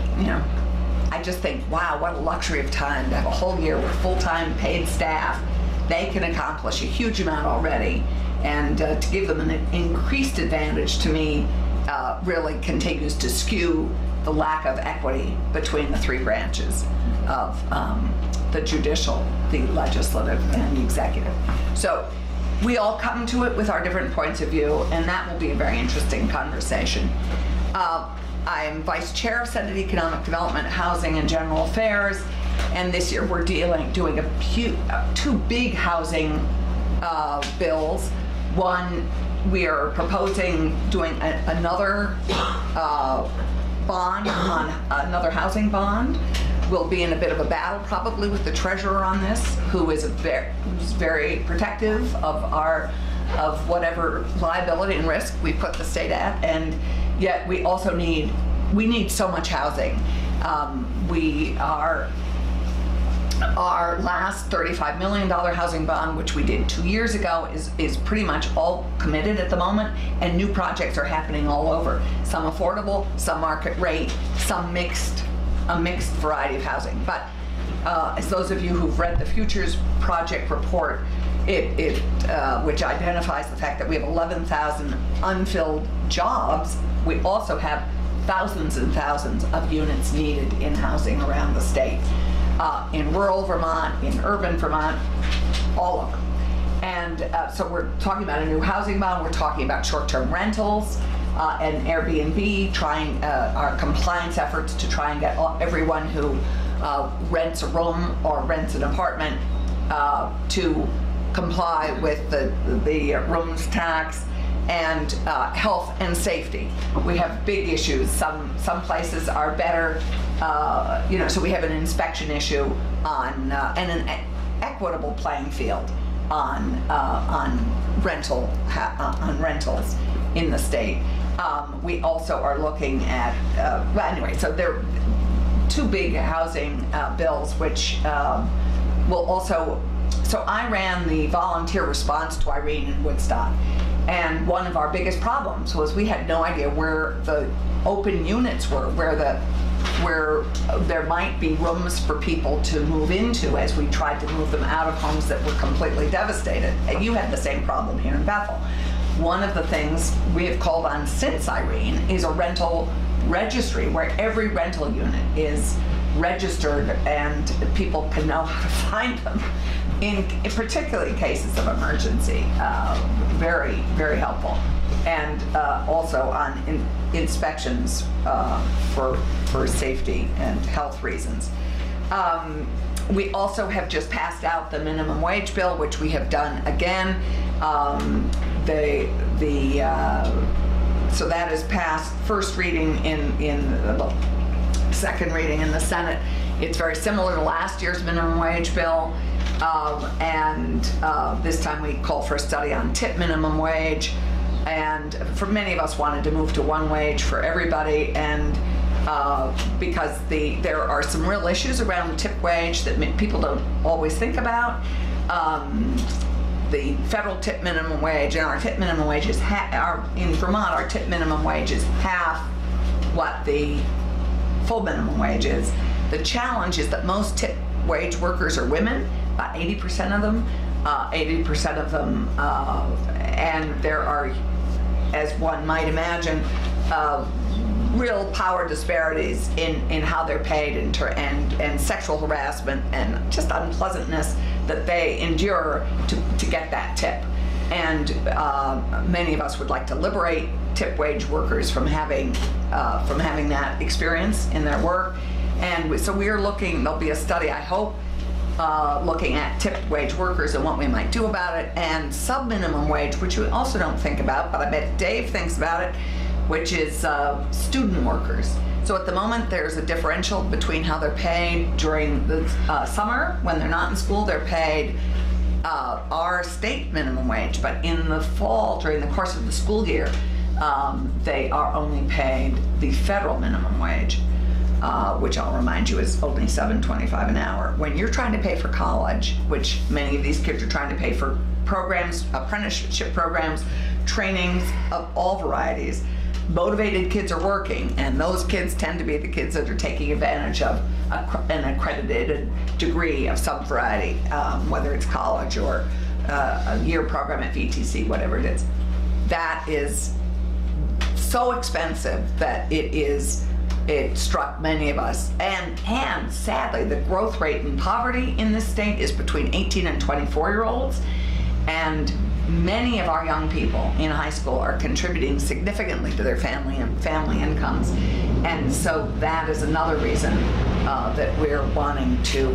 [SPEAKER 6] I just think, wow, what a luxury of time to have a whole year with full-time paid staff. They can accomplish a huge amount already, and to give them an increased advantage, to me, really continues to skew the lack of equity between the 3 branches of the judicial, the legislative, and the executive. So we all come to it with our different points of view, and that will be a very interesting conversation. I'm Vice Chair of Senate Economic Development, Housing, and General Affairs, and this year we're doing 2 big housing bills. One, we are proposing doing another bond on another housing bond. We'll be in a bit of a battle probably with the treasurer on this, who's very protective of whatever liability and risk we put the state at, and yet we also need so much housing. Our last $35 million housing bond, which we did 2 years ago, is pretty much all committed at the moment, and new projects are happening all over. Some affordable, some market rate, some a mixed variety of housing. But as those of you who've read the Futures Project report, which identifies the fact that we have 11,000 unfilled jobs, we also have thousands and thousands of units needed in housing around the state. In rural Vermont, in urban Vermont, all of them. And so we're talking about a new housing bond, we're talking about short-term rentals, and Airbnb, trying our compliance efforts to try and get everyone who rents a room or rents an apartment to comply with the rooms tax, and health and safety. We have big issues. Some places are better, so we have an inspection issue on and an equitable playing field on rentals in the state. We also are looking at so there are 2 big housing bills, which will also. So I ran the volunteer response to Irene in Woodstock, and one of our biggest problems was we had no idea where the open units were, where there might be rooms for people to move into as we tried to move them out of homes that were completely devastated. And you had the same problem here in Bethel. One of the things we have called on since Irene is a rental registry where every rental unit is registered and people can know how to find them in particularly cases of emergency. Very, very helpful. And also on inspections for safety and health reasons. We also have just passed out the minimum wage bill, which we have done again. So that is passed first reading second reading in the Senate. It's very similar to last year's minimum wage bill. And this time we call for a study on tip minimum wage. And for many of us wanted to move to 1 wage for everybody, and because there are some real issues around the tip wage that people don't always think about. The federal tip minimum wage and our tip minimum wage is in Vermont, our tip minimum wage is half what the full minimum wage is. The challenge is that most tip wage workers are women, about 80% of them, and there are, as one might imagine, real power disparities in how they're paid and sexual harassment and just unpleasantness that they endure to get that tip. And many of us would like to liberate tip wage workers from having that experience in their work. And so we are looking, there'll be a study, I hope, looking at tipped wage workers and what we might do about it, and sub-minimum wage, which we also don't think about, but I bet Dave thinks about it, which is student workers. So at the moment, there's a differential between how they're paid during the summer. When they're not in school, they're paid our state minimum wage, but in the fall, during the course of the school year, they are only paid the federal minimum wage, which I'll remind you is only $7.25 an hour. When you're trying to pay for college, which many of these kids are trying to pay for programs, apprenticeship programs, trainings of all varieties, motivated kids are working, and those kids tend to be the kids that are taking advantage of an accredited degree of some variety, whether it's college or a year program at VTC, whatever it is. That is so expensive that it struck many of us. And sadly, the growth rate in poverty in this state is between 18 and 24-year-olds. And many of our young people in high school are contributing significantly to their family incomes. And so that is another reason that we're wanting to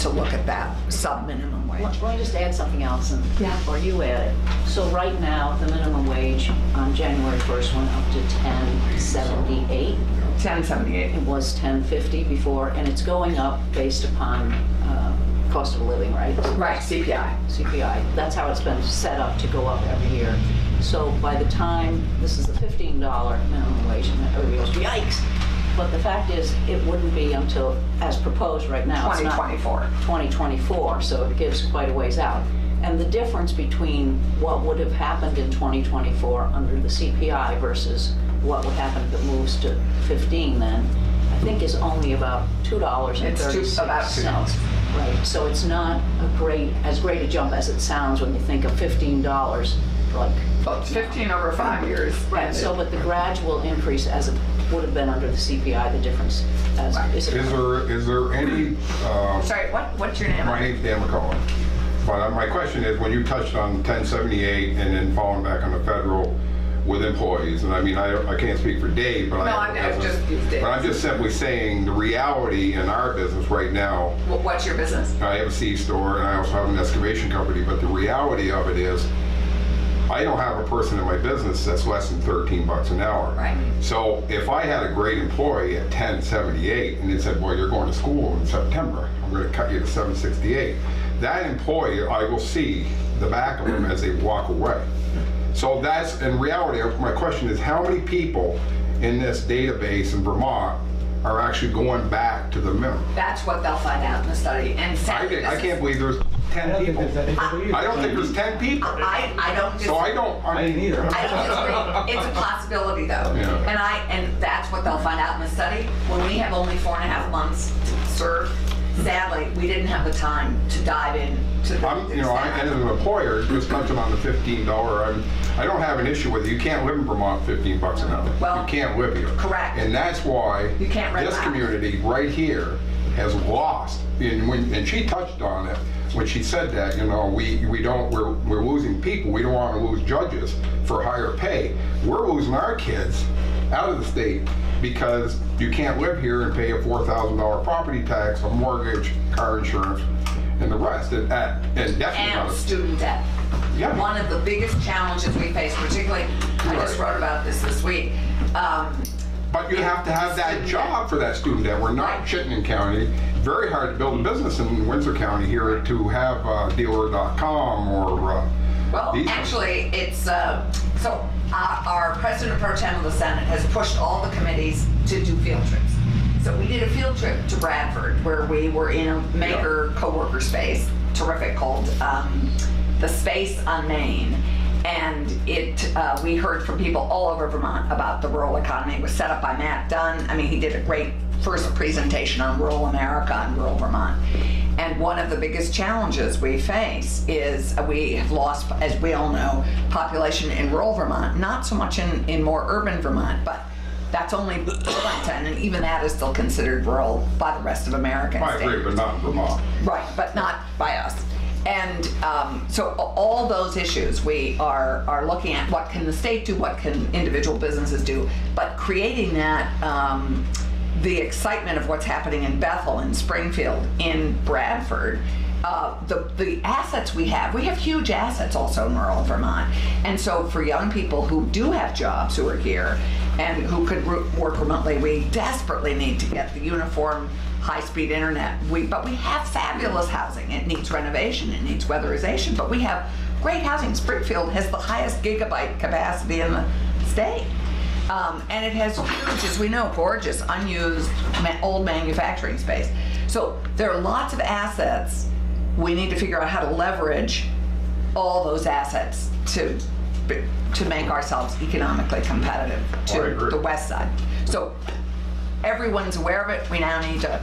[SPEAKER 6] look at that sub-minimum wage.
[SPEAKER 7] Let me just add something else, or you add it. So right now, the minimum wage on January 1st went up to $10.78.
[SPEAKER 6] $10.78.
[SPEAKER 7] It was $10.50 before, and it's going up based upon cost of living, right?
[SPEAKER 6] Right, CPI.
[SPEAKER 7] That's how it's been set up to go up every year. So by the time, this is the $15 minimum wage, and everybody goes, yikes. But the fact is, it wouldn't be until, as proposed right now, it's not 2024, so it gives quite a ways out. And the difference between what would have happened in 2024 under the CPI versus what would happen if it moves to 15 then, I think is only about $2.36.
[SPEAKER 6] It's about $2.
[SPEAKER 7] Right, so it's not as great a jump as it sounds when you think of $15, like.
[SPEAKER 6] Well, it's 15 over 5 years.
[SPEAKER 7] Right, so but the gradual increase as it would have been under the CPI, the difference as
[SPEAKER 2] Is there any?
[SPEAKER 6] Sorry, what's your name?
[SPEAKER 2] My name's Dan McCullough. But my question is, when you touched on 1078 and then falling back on the federal with employees, and I mean, I can't speak for Dave, but I'm just simply saying the reality in our business right now.
[SPEAKER 6] What's your business?
[SPEAKER 2] I have a seed store and I also have an excavation company, but the reality of it is I don't have a person in my business that's less than $13 an hour.
[SPEAKER 6] Right.
[SPEAKER 2] So if I had a great employee at 1078 and they said, well, you're going to school in September, I'm going to cut you to 768. That employee, I will see the back of them as they walk away. So that's, in reality, my question is, how many people in this database in Vermont are actually going back to the minimum?
[SPEAKER 6] That's what they'll find out in the study. And sadly,
[SPEAKER 2] I can't believe there's 10 people. I don't think there's 10 people.
[SPEAKER 6] I don't disagree.
[SPEAKER 2] So I don't either.
[SPEAKER 6] I don't disagree. It's a possibility, though.
[SPEAKER 2] Yeah.
[SPEAKER 6] And that's what they'll find out in the study. When we have only 4.5 months to serve, sadly, we didn't have the time to dive in to the
[SPEAKER 2] and as an employer, just touching on the $15, I don't have an issue with it. You can't live in Vermont $15 an hour.
[SPEAKER 6] Well,
[SPEAKER 2] you can't live here.
[SPEAKER 6] Correct.
[SPEAKER 2] And that's why
[SPEAKER 6] you can't rent
[SPEAKER 2] this
[SPEAKER 6] out.
[SPEAKER 2] Community right here has lost. And she touched on it when she said that, we're losing people. We don't want to lose judges for higher pay. We're losing our kids out of the state because you can't live here and pay a $4,000 property tax, a mortgage, car insurance, and the rest, and definitely
[SPEAKER 6] student debt.
[SPEAKER 2] Yeah.
[SPEAKER 6] One of the biggest challenges we face, particularly, I just wrote about this week.
[SPEAKER 2] But you have to have that job for that student debt. We're not Chittenden County. Very hard to build a business in Windsor County here to have dealer.com or
[SPEAKER 6] well, actually, it's so our president pro tem of the Senate has pushed all the committees to do field trips. So we did a field trip to Bradford where we were in a maker co-worker space, terrific, called the Space on Main. And we heard from people all over Vermont about the rural economy. It was set up by Matt Dunn. I mean, he did a great first presentation on rural America and rural Vermont. And one of the biggest challenges we face is we have lost, as we all know, population in rural Vermont, not so much in more urban Vermont, but That's only Burlington, and even that is still considered rural by the rest of America.
[SPEAKER 2] I agree, but not in Vermont.
[SPEAKER 6] Right, but not by us. And so all those issues, we are looking at what can the state do, what can individual businesses do, but creating that, the excitement of what's happening in Bethel, in Springfield, in Bradford, the assets we have huge assets also in rural Vermont. And so for young people who do have jobs who are here and who could work remotely, we desperately need to get the uniform high-speed internet. But we have fabulous housing. It needs renovation, it needs weatherization, but we have great housing. Springfield has the highest gigabyte capacity in the state. And it has huge, as we know, gorgeous, unused, old manufacturing space. So there are lots of assets. We need to figure out how to leverage all those assets to make ourselves economically competitive to the west side. So everyone's aware of it. We now need to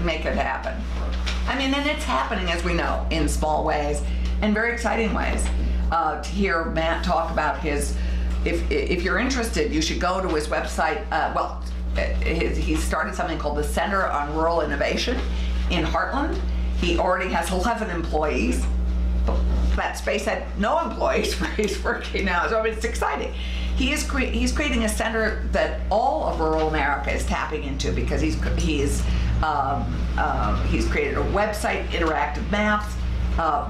[SPEAKER 6] make it happen. I mean, and it's happening, as we know, in small ways and very exciting ways. To hear Matt talk about his, if you're interested, you should go to his website. He started something called the Center on Rural Innovation in Heartland. He already has 11 employees. That space had no employees where he's working now, so it's exciting. He's creating a center that all of rural America is tapping into because he's created a website, interactive maps.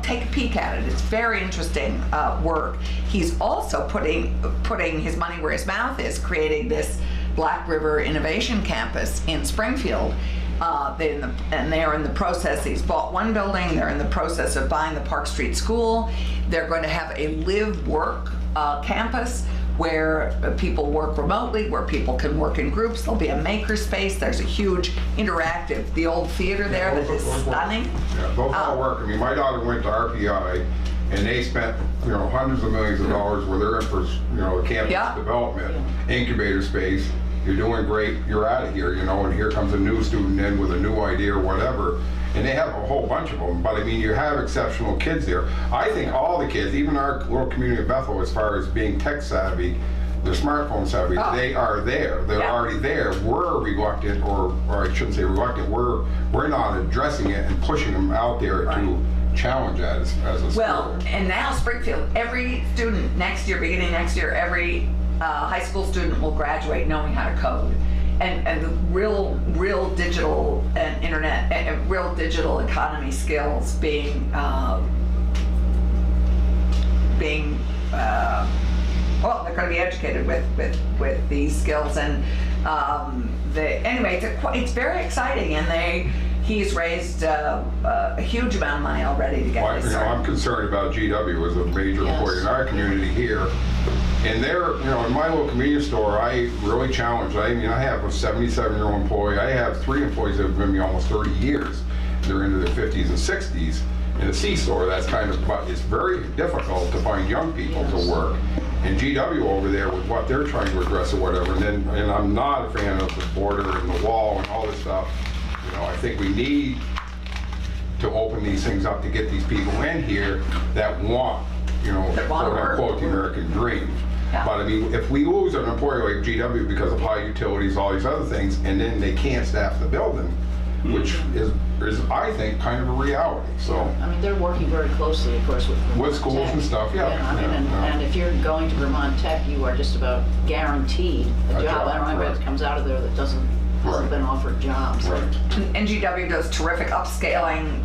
[SPEAKER 6] Take a peek at it. It's very interesting work. He's also putting his money where his mouth is, creating this Black River Innovation Campus in Springfield. They're in the process, he's bought one building, they're in the process of buying the Park Street School. They're going to have a live-work campus where people work remotely, where people can work in groups. There'll be a maker space. There's a huge interactive, the old theater there that is stunning.
[SPEAKER 2] Yeah, those all work. I mean, my daughter went to RPI, and they spent, hundreds of millions of dollars where they're in for, the campus development, incubator space. You're doing great, you're out of here, and here comes a new student in with a new idea or whatever. And they have a whole bunch of them, but I mean, you have exceptional kids there. I think all the kids, even our little community of Bethel, as far as being tech savvy, they're smartphone savvy, they are there. They're already there. We're reluctant, or I shouldn't say reluctant, we're not addressing it and pushing them out there to challenge that as a
[SPEAKER 6] Well,
[SPEAKER 2] school.
[SPEAKER 6] and now Springfield, every student next year, beginning next year, every high school student will graduate knowing how to code. And the real digital and internet and real digital economy skills being they're going to be educated with these skills, and anyway, it's very exciting, and he's raised a huge amount of money already to get this started.
[SPEAKER 2] I'm concerned about GW as a major employer in our community here. And there, in my little convenience store, I really challenge. I have a 77-year-old employee. I have 3 employees that have been with me almost 30 years. They're into their 50s and 60s. In a C-store, that's but it's very difficult to find young people to work. And GW over there with what they're trying to address or whatever. And I'm not a fan of the border and the wall and all this stuff. I think we need to open these things up to get these people in here that want, quote unquote, the American dream.
[SPEAKER 6] Yeah.
[SPEAKER 2] But I mean, if we lose an employer like GW because of high utilities, all these other things, and then they can't staff the building, which is I think kind of a reality. So
[SPEAKER 7] I mean, they're working very closely, of course, with Vermont
[SPEAKER 2] schools
[SPEAKER 7] Tech.
[SPEAKER 2] and stuff,
[SPEAKER 7] And if you're going to Vermont Tech, you are just about guaranteed a job. I don't know anybody that comes out of there that hasn't been offered jobs.
[SPEAKER 2] Right.
[SPEAKER 6] And GW does terrific upskilling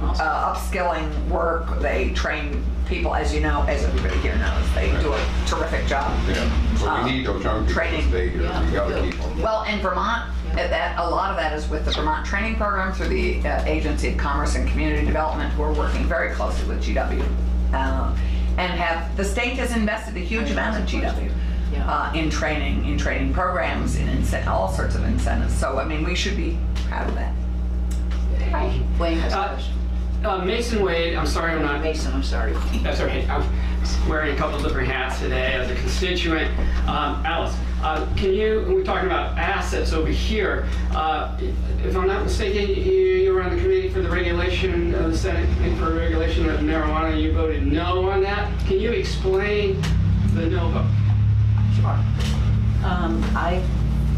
[SPEAKER 6] work. They train people, as as everybody here knows. They do a terrific job.
[SPEAKER 2] Yeah. So we need those young people
[SPEAKER 6] training.
[SPEAKER 2] to stay here.
[SPEAKER 7] Yeah,
[SPEAKER 2] We got to keep them.
[SPEAKER 6] Well, in Vermont, a lot of that is with the Vermont Training Program through the Agency of Commerce and Community Development, who are working very closely with GW. And the state has invested a huge amount in GW. In training programs, in all sorts of incentives. So, I mean, we should be proud of that.
[SPEAKER 7] Wayne has a question.
[SPEAKER 9] Mason Wade, I'm sorry I'm not...
[SPEAKER 7] Mason, I'm sorry.
[SPEAKER 9] That's okay. I'm wearing a couple different hats today as a constituent. Alice, we're talking about assets over here. If I'm not mistaken, you were on the committee for the regulation of the Senate Committee for Regulation of Marijuana. You voted no on that. Can you explain the no vote?
[SPEAKER 7] Sure.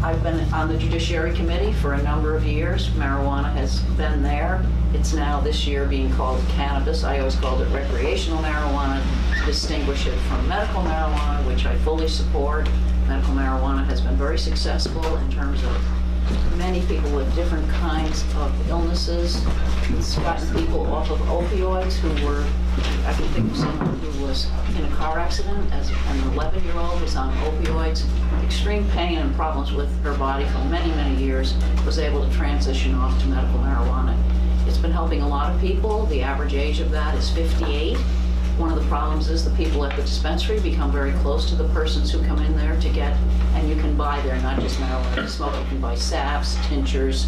[SPEAKER 7] I've been on the Judiciary Committee for a number of years. Marijuana has been there. It's now this year being called cannabis. I always called it recreational marijuana to distinguish it from medical marijuana, which I fully support. Medical marijuana has been very successful in terms of many people with different kinds of illnesses. It's gotten people off of opioids who were, I can think of someone who was in a car accident as an 11-year-old was on opioids, extreme pain and problems with her body for many, many years, was able to transition off to medical marijuana. It's been helping a lot of people. The average age of that is 58. One of the problems is the people at the dispensary become very close to the persons who come in there to get, and you can buy there not just marijuana to smoke, you can buy saps, tinctures,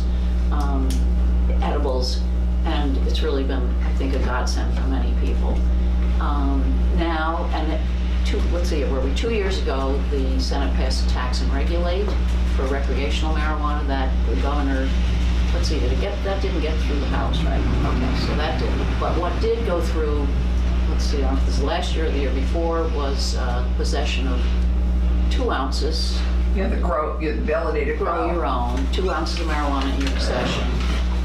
[SPEAKER 7] edibles, and it's really been, I think, a godsend for many people. Now, and let's see, were we 2 years ago, the Senate passed a tax and regulate for recreational marijuana that the governor, let's see, that didn't get through the House, right? Okay, so that didn't. But what did go through, let's see, I don't know if this was last year or the year before, was possession of 2 ounces.
[SPEAKER 6] You have the ability to
[SPEAKER 7] Grow your own, 2 ounces of marijuana in your possession,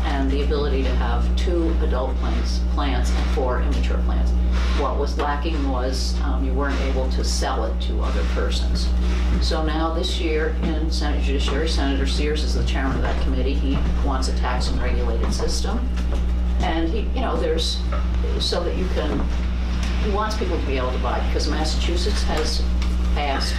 [SPEAKER 7] and the ability to have 2 adult plants and 4 immature plants. What was lacking was you weren't able to sell it to other persons. So now this year in Senate Judiciary, Senator Sears is the chairman of that committee. He wants a tax and regulated system. And he, there's, so that you can, he wants people to be able to buy, because Massachusetts has passed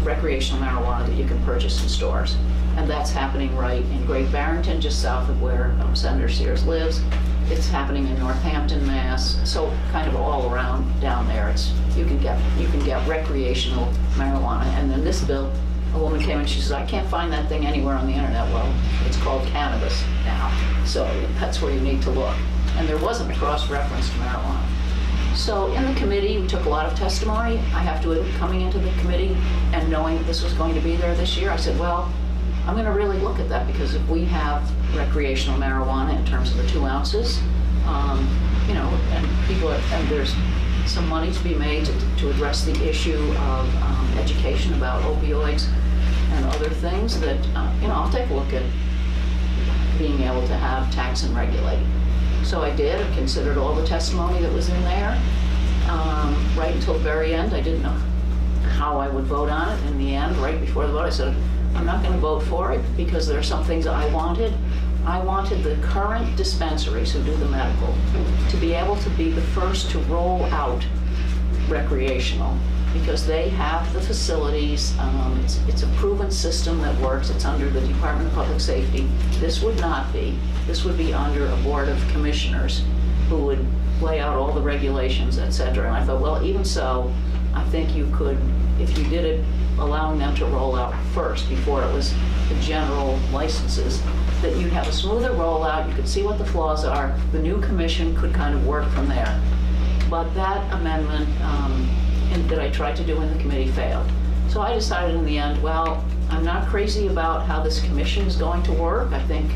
[SPEAKER 7] recreational marijuana that you can purchase in stores. And that's happening right in Great Barrington, just south of where Senator Sears lives. It's happening in Northampton, Mass. So kind of all around down there, you can get recreational marijuana. And then this bill, a woman came and she says, I can't find that thing anywhere on the internet. Well, it's called cannabis now. So that's where you need to look. And there wasn't a cross-reference to marijuana. So in the committee, we took a lot of testimony. I have to admit, coming into the committee and knowing this was going to be there this year, I said, well, I'm going to really look at that, because if we have recreational marijuana in terms of the 2 ounces, and there's some money to be made to address the issue of education about opioids and other things, that, I'll take a look at being able to have tax and regulate. So I did. I considered all the testimony that was in there. Right until the very end, I didn't know how I would vote on it. In the end, right before the vote, I said, I'm not going to vote for it, because there are some things I wanted. I wanted the current dispensaries who do the medical to be able to be the first to roll out recreational, because they have the facilities. It's a proven system that works. It's under the Department of Public Safety. This would not be. This would be under a board of commissioners who would lay out all the regulations, et cetera. And I thought, well, even so, I think you could, if you did it, allowing them to roll out first before it was the general licenses, that you'd have a smoother rollout, you could see what the flaws are, the new commission could kind of work from there. But that amendment that I tried to do in the committee failed. So I decided in the end, well, I'm not crazy about how this commission is going to work. I think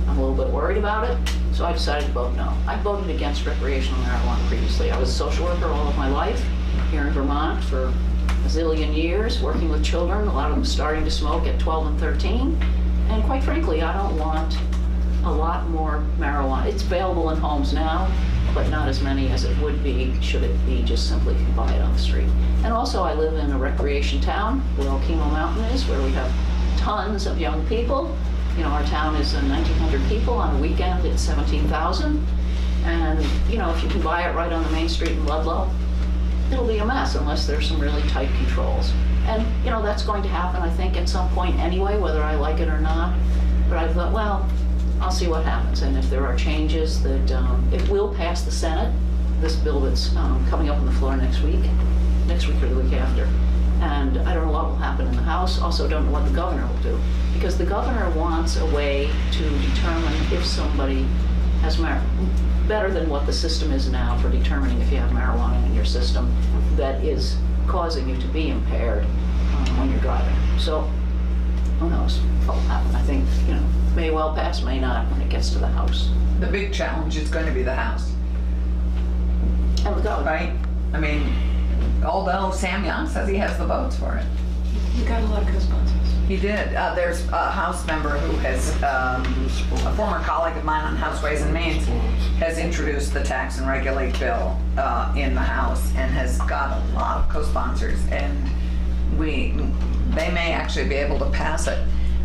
[SPEAKER 7] I'm a little bit worried about it. So I decided to vote no. I voted against recreational marijuana previously. I was a social worker all of my life here in Vermont for a zillion years, working with children, a lot of them starting to smoke at 12 and 13. And quite frankly, I don't want a lot more marijuana. It's available in homes now, but not as many as it would be should it be just simply if you buy it on the street. And also, I live in a recreation town where Okemo Mountain is, where we have tons of young people. Our town is 1,900 people. On a weekend, it's 17,000. And, if you can buy it right on the main street in Ludlow, it'll be a mess unless there's some really tight controls. And, that's going to happen, I think, at some point anyway, whether I like it or not. But I thought, well, I'll see what happens. And if there are changes that, it will pass the Senate, this bill that's coming up on the floor next week or the week after. And I don't know what will happen in the House. Also don't know what the governor will do. Because the governor wants a way to determine if somebody has better than what the system is now for determining if you have marijuana in your system that is causing you to be impaired when you're driving. So who knows what will happen. I think, may well pass, may not when it gets to the House.
[SPEAKER 6] The big challenge is going to be the House.
[SPEAKER 7] And the governor.
[SPEAKER 6] Right? I mean, although Sam Young says he has the votes for it.
[SPEAKER 4] He got a lot of co-sponsors.
[SPEAKER 6] He did. There's a House member who has, a former colleague of mine on House Ways and Means, has introduced the tax and regulate bill in the House and has got a lot of co-sponsors, and they may actually be able to pass it.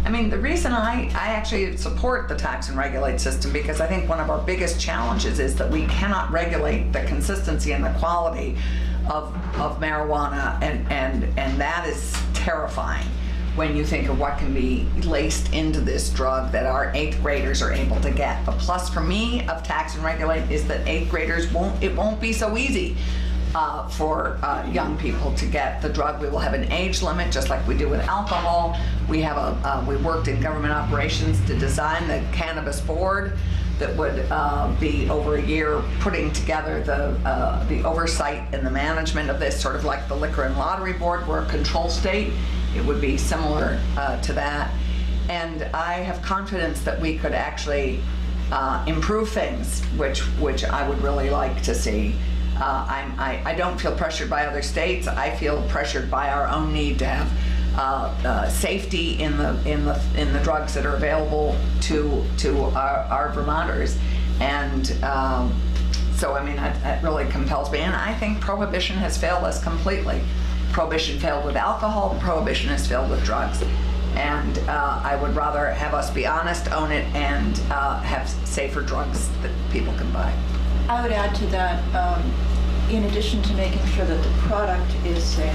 [SPEAKER 6] I mean, the reason I actually support the tax and regulate system, because I think one of our biggest challenges is that we cannot regulate the consistency and the quality of marijuana, and that is terrifying when you think of what can be laced into this drug that our 8th graders are able to get. The plus for me of tax and regulate is that 8th graders won't be so easy for young people to get the drug. We will have an age limit, just like we do with alcohol. We worked in government operations to design the cannabis board that would be over a year putting together the oversight and the management of this, sort of like the Liquor and Lottery Board. We're a control state. It would be similar to that. And I have confidence that we could actually improve things, which I would really like to see. I don't feel pressured by other states. I feel pressured by our own need to have safety in the drugs that are available to our Vermonters, and so I mean that really compels me. And I think prohibition has failed us completely. Prohibition failed with alcohol. Prohibition has failed with drugs. And I would rather have us be honest, own it, and have safer drugs that people can buy.
[SPEAKER 4] I would add to that, in addition to making sure that the product is safe,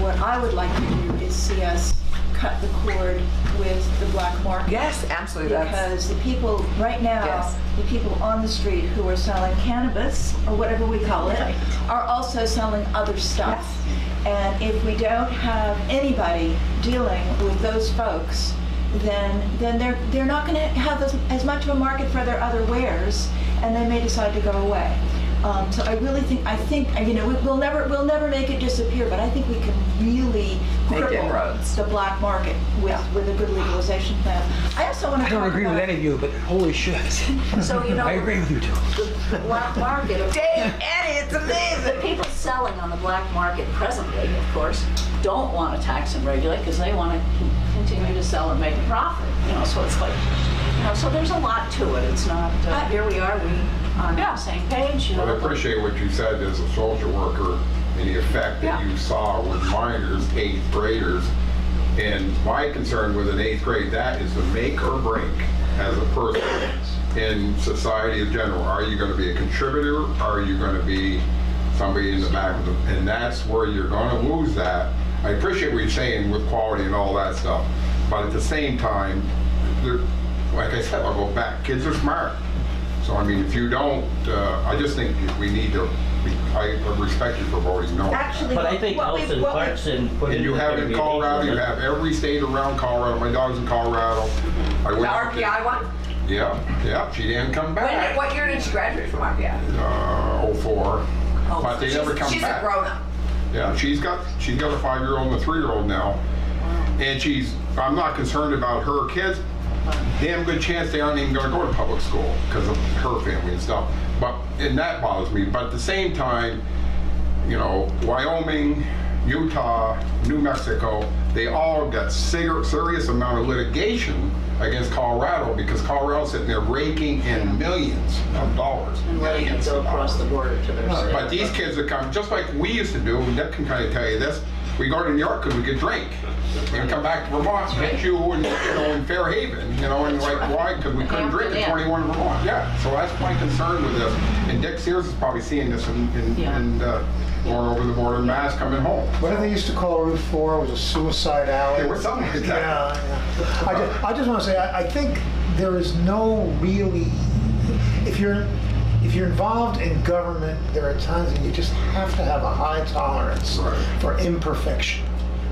[SPEAKER 4] what I would like to do is see us cut the cord with the black market.
[SPEAKER 6] Yes, absolutely.
[SPEAKER 4] Because the people, right now,
[SPEAKER 6] Yes.
[SPEAKER 4] the people on the street who are selling cannabis, or whatever we call it, are also selling other stuff. And if we don't have anybody dealing with those folks, then they're not going to have as much of a market for their other wares, and they may decide to go away. So I really think we'll never make it disappear, but I think we can really
[SPEAKER 6] Make
[SPEAKER 4] cripple
[SPEAKER 6] inroads.
[SPEAKER 4] the black market with a good legalization plan. I also want to
[SPEAKER 10] I don't agree with any of you, but holy shit.
[SPEAKER 7] So,
[SPEAKER 10] I agree with you too.
[SPEAKER 7] the black market,
[SPEAKER 6] Dave, Eddie, it's
[SPEAKER 7] the
[SPEAKER 6] amazing.
[SPEAKER 7] people selling on the black market presently, of course, don't want to tax and regulate because they want to continue to sell and make a profit. So it's like, so there's a lot to it. It's not, here we are, we on the same page.
[SPEAKER 2] Well, I appreciate what you said as a social worker and the effect that you saw with minors, 8th graders. And my concern with an 8th grade, that is the make or break as a person in society in general. Are you going to be a contributor? Are you going to be somebody in the back of the, and that's where you're going to lose that. I appreciate what you're saying with quality and all that stuff, but at the same time, like I said, I'll go back, kids are smart. So I mean, if you don't, I just think we need to, I respect you for voting no.
[SPEAKER 4] Actually,
[SPEAKER 5] But I think Elton Clarkson put
[SPEAKER 2] And
[SPEAKER 5] in
[SPEAKER 2] you
[SPEAKER 5] the
[SPEAKER 2] have in Colorado, you have every state around Colorado. My dog's in Colorado. I
[SPEAKER 6] The
[SPEAKER 2] went out to-
[SPEAKER 6] RPI one?
[SPEAKER 2] Yeah, she didn't come back.
[SPEAKER 6] What year did she graduate from RPI?
[SPEAKER 2] 04. But they never come
[SPEAKER 6] She's
[SPEAKER 2] back.
[SPEAKER 6] a grown-up.
[SPEAKER 2] Yeah, she's got a 5-year-old and a 3-year-old now. And I'm not concerned about her kids. Damn good chance they aren't even gonna go to public school because of her family and stuff. And that bothers me. But at the same time, Wyoming, Utah, New Mexico, they all got serious amount of litigation against Colorado because Colorado's sitting there raking in millions of dollars.
[SPEAKER 7] And letting it go across the border to their state.
[SPEAKER 2] But these kids are coming, just like we used to do, and Nick can kind of tell you this, we go to New York because we could drink. And come back to Vermont, hit you in Fairhaven, and like, why? Because we couldn't drink at 21 in Vermont. Yeah, so that's my concern with this. And Dick Sears is probably seeing this and going over the border in Mass coming home.
[SPEAKER 1] What did they used to call Route 4? Was a suicide alley?
[SPEAKER 2] It was something like that.
[SPEAKER 1] Yeah. I just want to say, I think there is no really, if you're involved in government, there are times when you just have to have a high tolerance for imperfection,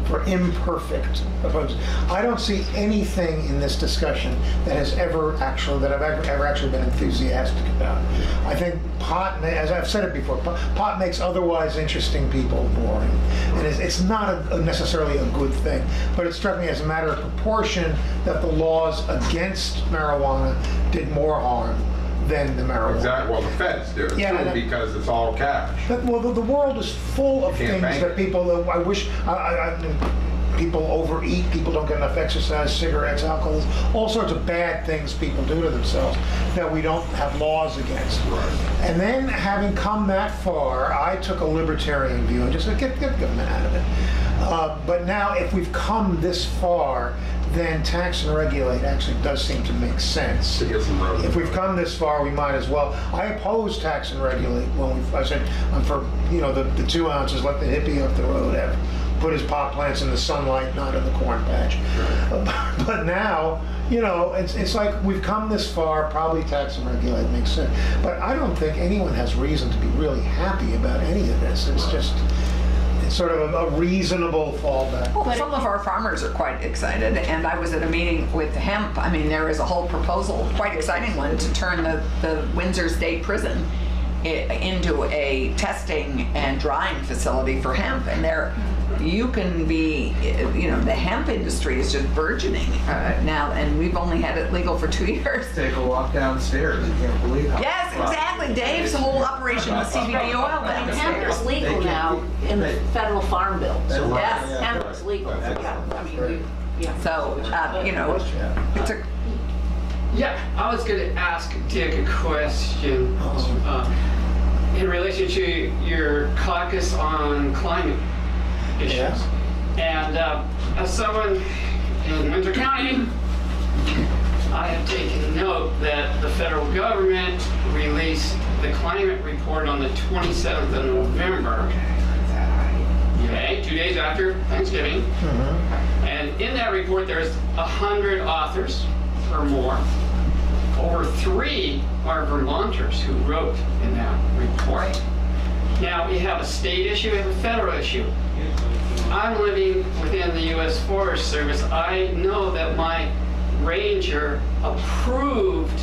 [SPEAKER 1] for imperfect approaches. I don't see anything in this discussion that I've ever actually been enthusiastic about. I think pot, as I've said it before, pot makes otherwise interesting people boring, and it's not necessarily a good thing. But it struck me as a matter of proportion that the laws against marijuana did more harm than the marijuana.
[SPEAKER 2] Exactly. Well, the feds do it too because it's all cash.
[SPEAKER 1] But, the world is full of
[SPEAKER 2] Can't
[SPEAKER 1] things
[SPEAKER 2] bank
[SPEAKER 1] that
[SPEAKER 2] it.
[SPEAKER 1] people, I wish, people overeat, people don't get enough exercise, cigarettes, alcohol, all sorts of bad things people do to themselves that we don't have laws against. And then having come that far, I took a libertarian view and just said, get government out of it. But now, if we've come this far, then tax and regulate actually does seem to make sense.
[SPEAKER 2] To get some revenue.
[SPEAKER 1] If we've come this far, we might as well. I oppose tax and regulate when I said I'm for the 2 ounces. Let the hippie up the road put his pot plants in the sunlight, not in the corn patch. But now, it's like we've come this far. Probably tax and regulate makes sense. But I don't think anyone has reason to be really happy about any of this. It's just. It's sort of a reasonable fallback.
[SPEAKER 6] Well, some of our farmers are quite excited, and I was at a meeting with hemp. I mean, there is a whole proposal, quite exciting one, to turn the Windsor State Prison into a testing and drying facility for hemp. And you can be, the hemp industry is just burgeoning now, and we've only had it legal for 2 years.
[SPEAKER 11] Take a walk downstairs. You can't believe how.
[SPEAKER 6] Yes, exactly. Dave's whole operation was CBD oil
[SPEAKER 7] And hemp
[SPEAKER 6] downstairs.
[SPEAKER 7] is legal now in the federal farm bill. So
[SPEAKER 6] Yes.
[SPEAKER 7] hemp is legal. Yeah, I mean, yeah.
[SPEAKER 6] So, it's a
[SPEAKER 9] Yeah, I was going to ask Dick a question in relation to your caucus on climate issues.
[SPEAKER 1] Yeah.
[SPEAKER 9] And as someone in Windsor County, I have taken note that the federal government released the climate report on the 27th of November. Okay, 2 days after Thanksgiving. And in that report, there's 100 authors or more. Over 3 are Vermonters who wrote in that report. Now, we have a state issue, we have a federal issue. I'm living within the U.S. Forest Service. I know that my ranger approved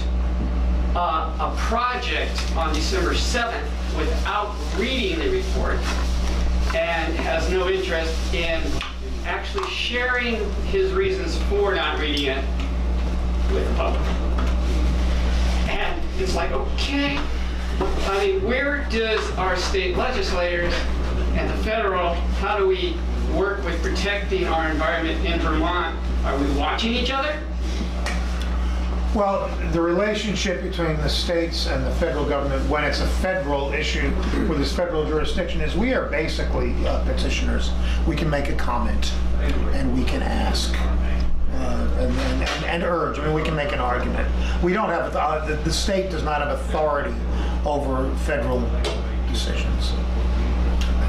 [SPEAKER 9] a project on December 7th without reading the report and has no interest in actually sharing his reasons for not reading it with the public. And it's like, okay, I mean, where does our state legislators and the federal, how do we work with protecting our environment in Vermont? Are we watching each other?
[SPEAKER 1] Well, the relationship between the states and the federal government, when it's a federal issue with this federal jurisdiction, is we are basically petitioners. We can make a comment and we can ask. And urge. I mean, we can make an argument. We don't have the state does not have authority over federal decisions.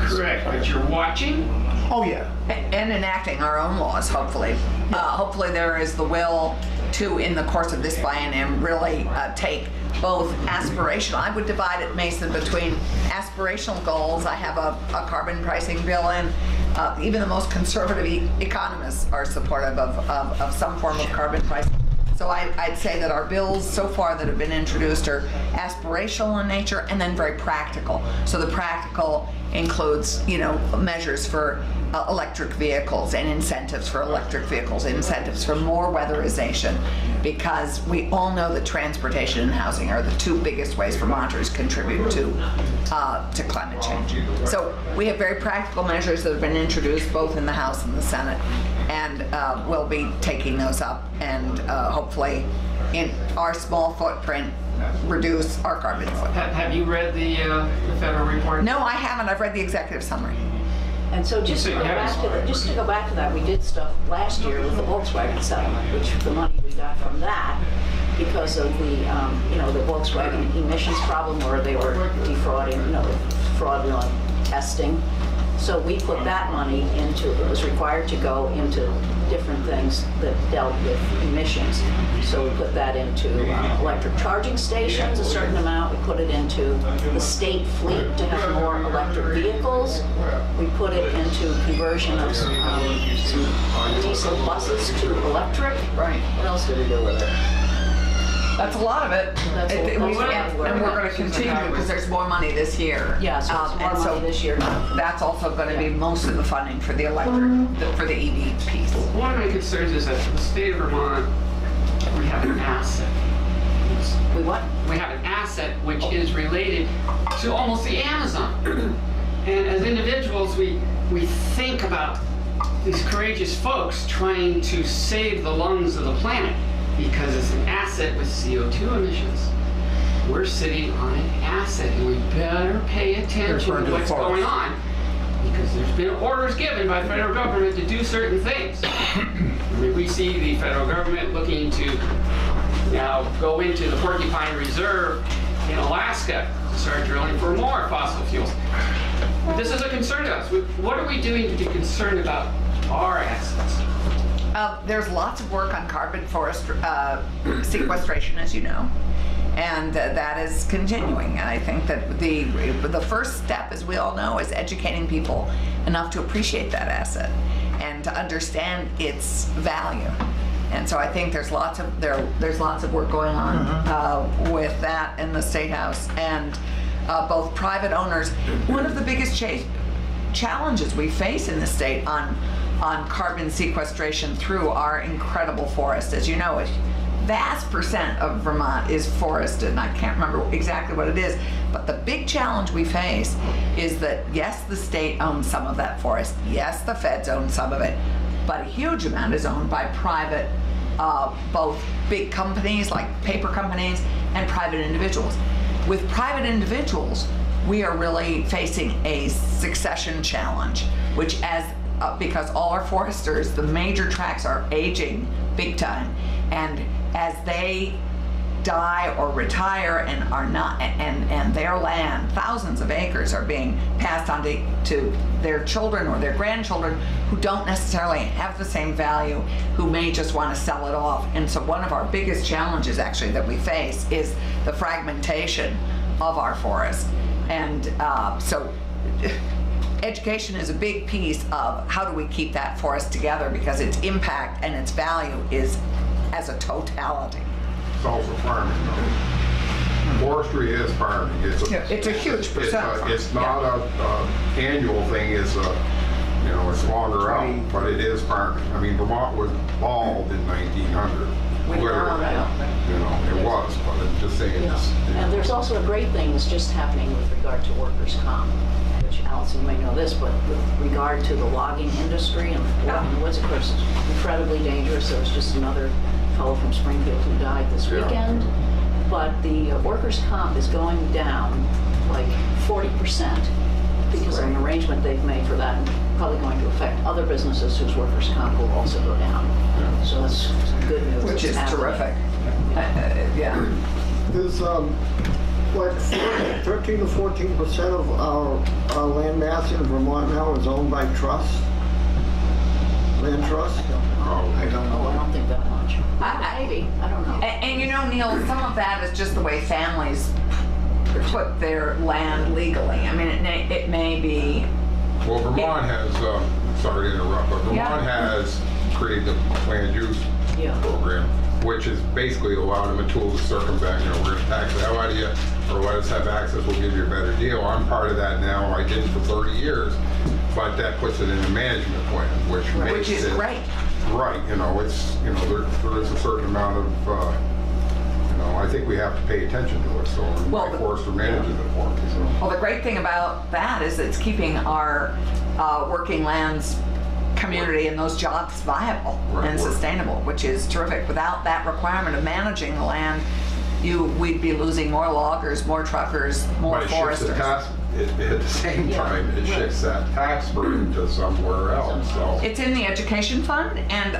[SPEAKER 9] Correct, but you're watching?
[SPEAKER 1] Oh yeah.
[SPEAKER 6] and enacting our own laws, hopefully. Hopefully there is the will to, in the course of this biennium, really take both aspirational, I would divide it, Mason, between aspirational goals. I have a carbon pricing bill in. Even the most conservative economists are supportive of some form of carbon pricing. So I'd say that our bills so far that have been introduced are aspirational in nature and then very practical. So the practical includes, measures for electric vehicles and incentives for electric vehicles, incentives for more weatherization, because we all know that transportation and housing are the 2 biggest ways Vermonters contribute to climate change. So we have very practical measures that have been introduced both in the House and the Senate, and we'll be taking those up and hopefully in our small footprint reduce our carbon footprint.
[SPEAKER 9] Have you read the federal report?
[SPEAKER 6] No, I haven't. I've read the executive summary.
[SPEAKER 7] And so just to go back to that, we did stuff last year with the Volkswagen settlement, which the money we got from that, because of the, the Volkswagen emissions problem where they were defrauding, fraudulent testing. So we put that money into, it was required to go into different things that dealt with emissions. So we put that into electric charging stations, a certain amount. We put it into the state fleet to have more electric vehicles. We put it into conversion of some diesel buses to electric.
[SPEAKER 6] Right.
[SPEAKER 7] What else did we do with it?
[SPEAKER 6] That's a lot of it. And we're going to continue because there's more money this year.
[SPEAKER 7] Yeah, so it's more
[SPEAKER 6] and
[SPEAKER 7] money this year now.
[SPEAKER 6] That's also going to be most of the funding for the electric, for the EV piece.
[SPEAKER 9] One of my concerns is that in the state of Vermont, we have an asset.
[SPEAKER 7] We what?
[SPEAKER 9] We have an asset which is related to almost the Amazon. And as individuals, we think about these courageous folks trying to save the lungs of the planet because it's an asset with CO2 emissions. We're sitting on an asset, and we better pay attention
[SPEAKER 1] Referring
[SPEAKER 9] to
[SPEAKER 1] to the
[SPEAKER 9] what's
[SPEAKER 1] forest.
[SPEAKER 9] going on, because there's been orders given by the federal government to do certain things. I mean, we see the federal government looking to now go into the Porcupine Reserve in Alaska to start drilling for more fossil fuels. This is a concern to us. What are we doing to be concerned about our assets?
[SPEAKER 6] There's lots of work on carbon forest sequestration, as you know, and that is continuing. And I think that the first step, as we all know, is educating people enough to appreciate that asset and to understand its value. And so I think there's lots of work going on with that in the State House, and both private owners. One of the biggest challenges we face in the state on carbon sequestration through our incredible forest. As you know, a vast percent of Vermont is forested, and I can't remember exactly what it is, but the big challenge we face is that, yes, the state owns some of that forest, yes, the feds own some of it, but a huge amount is owned by private, both big companies like paper companies and private individuals. With private individuals, we are really facing a succession challenge, which because all our foresters, the major tracts are aging big time, and as they die or retire and are not, and their land, thousands of acres, are being passed on to their children or their grandchildren who don't necessarily have the same value, who may just want to sell it off. And so one of our biggest challenges actually that we face is the fragmentation of our forest. And so education is a big piece of how do we keep that forest together, because its impact and its value is as a totality.
[SPEAKER 2] It's also farming though. Forestry is farming.
[SPEAKER 6] It's a huge percent.
[SPEAKER 2] It's not a annual thing. It's it's longer out, but it is farming. I mean, Vermont was bald in 1900. Literally, it was, but I'm just saying this.
[SPEAKER 7] And there's also great things just happening with regard to workers' comp, which Allison, you may know this, but with regard to the logging industry and working in the woods, of course, it's incredibly dangerous. There was just another fellow from Springfield who died this weekend. But the workers' comp is going down like 40% because of an arrangement they've made for that, and probably going to affect other businesses whose workers' comp will also go down. So that's some good news.
[SPEAKER 6] Which is terrific. Yeah.
[SPEAKER 3] There's like 13 to 14% of our land mass in Vermont now is owned by trust, land trust.
[SPEAKER 1] I don't
[SPEAKER 7] Oh, I
[SPEAKER 1] know.
[SPEAKER 7] don't think that much. Maybe, I don't know.
[SPEAKER 6] And you know, Neil, some of that is just the way families put their land legally. I mean, it may be.
[SPEAKER 2] Well, Vermont has, sorry to interrupt, but Vermont has created the land use program, which is basically allowing them a tool to circumvent, we're going to tax the hell out of you, or let us have access, we'll give you a better deal. I'm part of that now. I did it for 30 years, but that puts it in a management plan, which makes
[SPEAKER 6] Which is
[SPEAKER 2] it
[SPEAKER 6] great.
[SPEAKER 2] right. It's there is a certain amount of I think we have to pay attention to it. So my forester manages it for me. So.
[SPEAKER 6] Well, the great thing about that is it's keeping our working lands community and those jobs viable and sustainable, which is terrific. Without that requirement of managing the land, we'd be losing more loggers, more truckers, more foresters.
[SPEAKER 2] But at the same time, it shifts that tax burden to somewhere else. So
[SPEAKER 6] it's in the education fund, and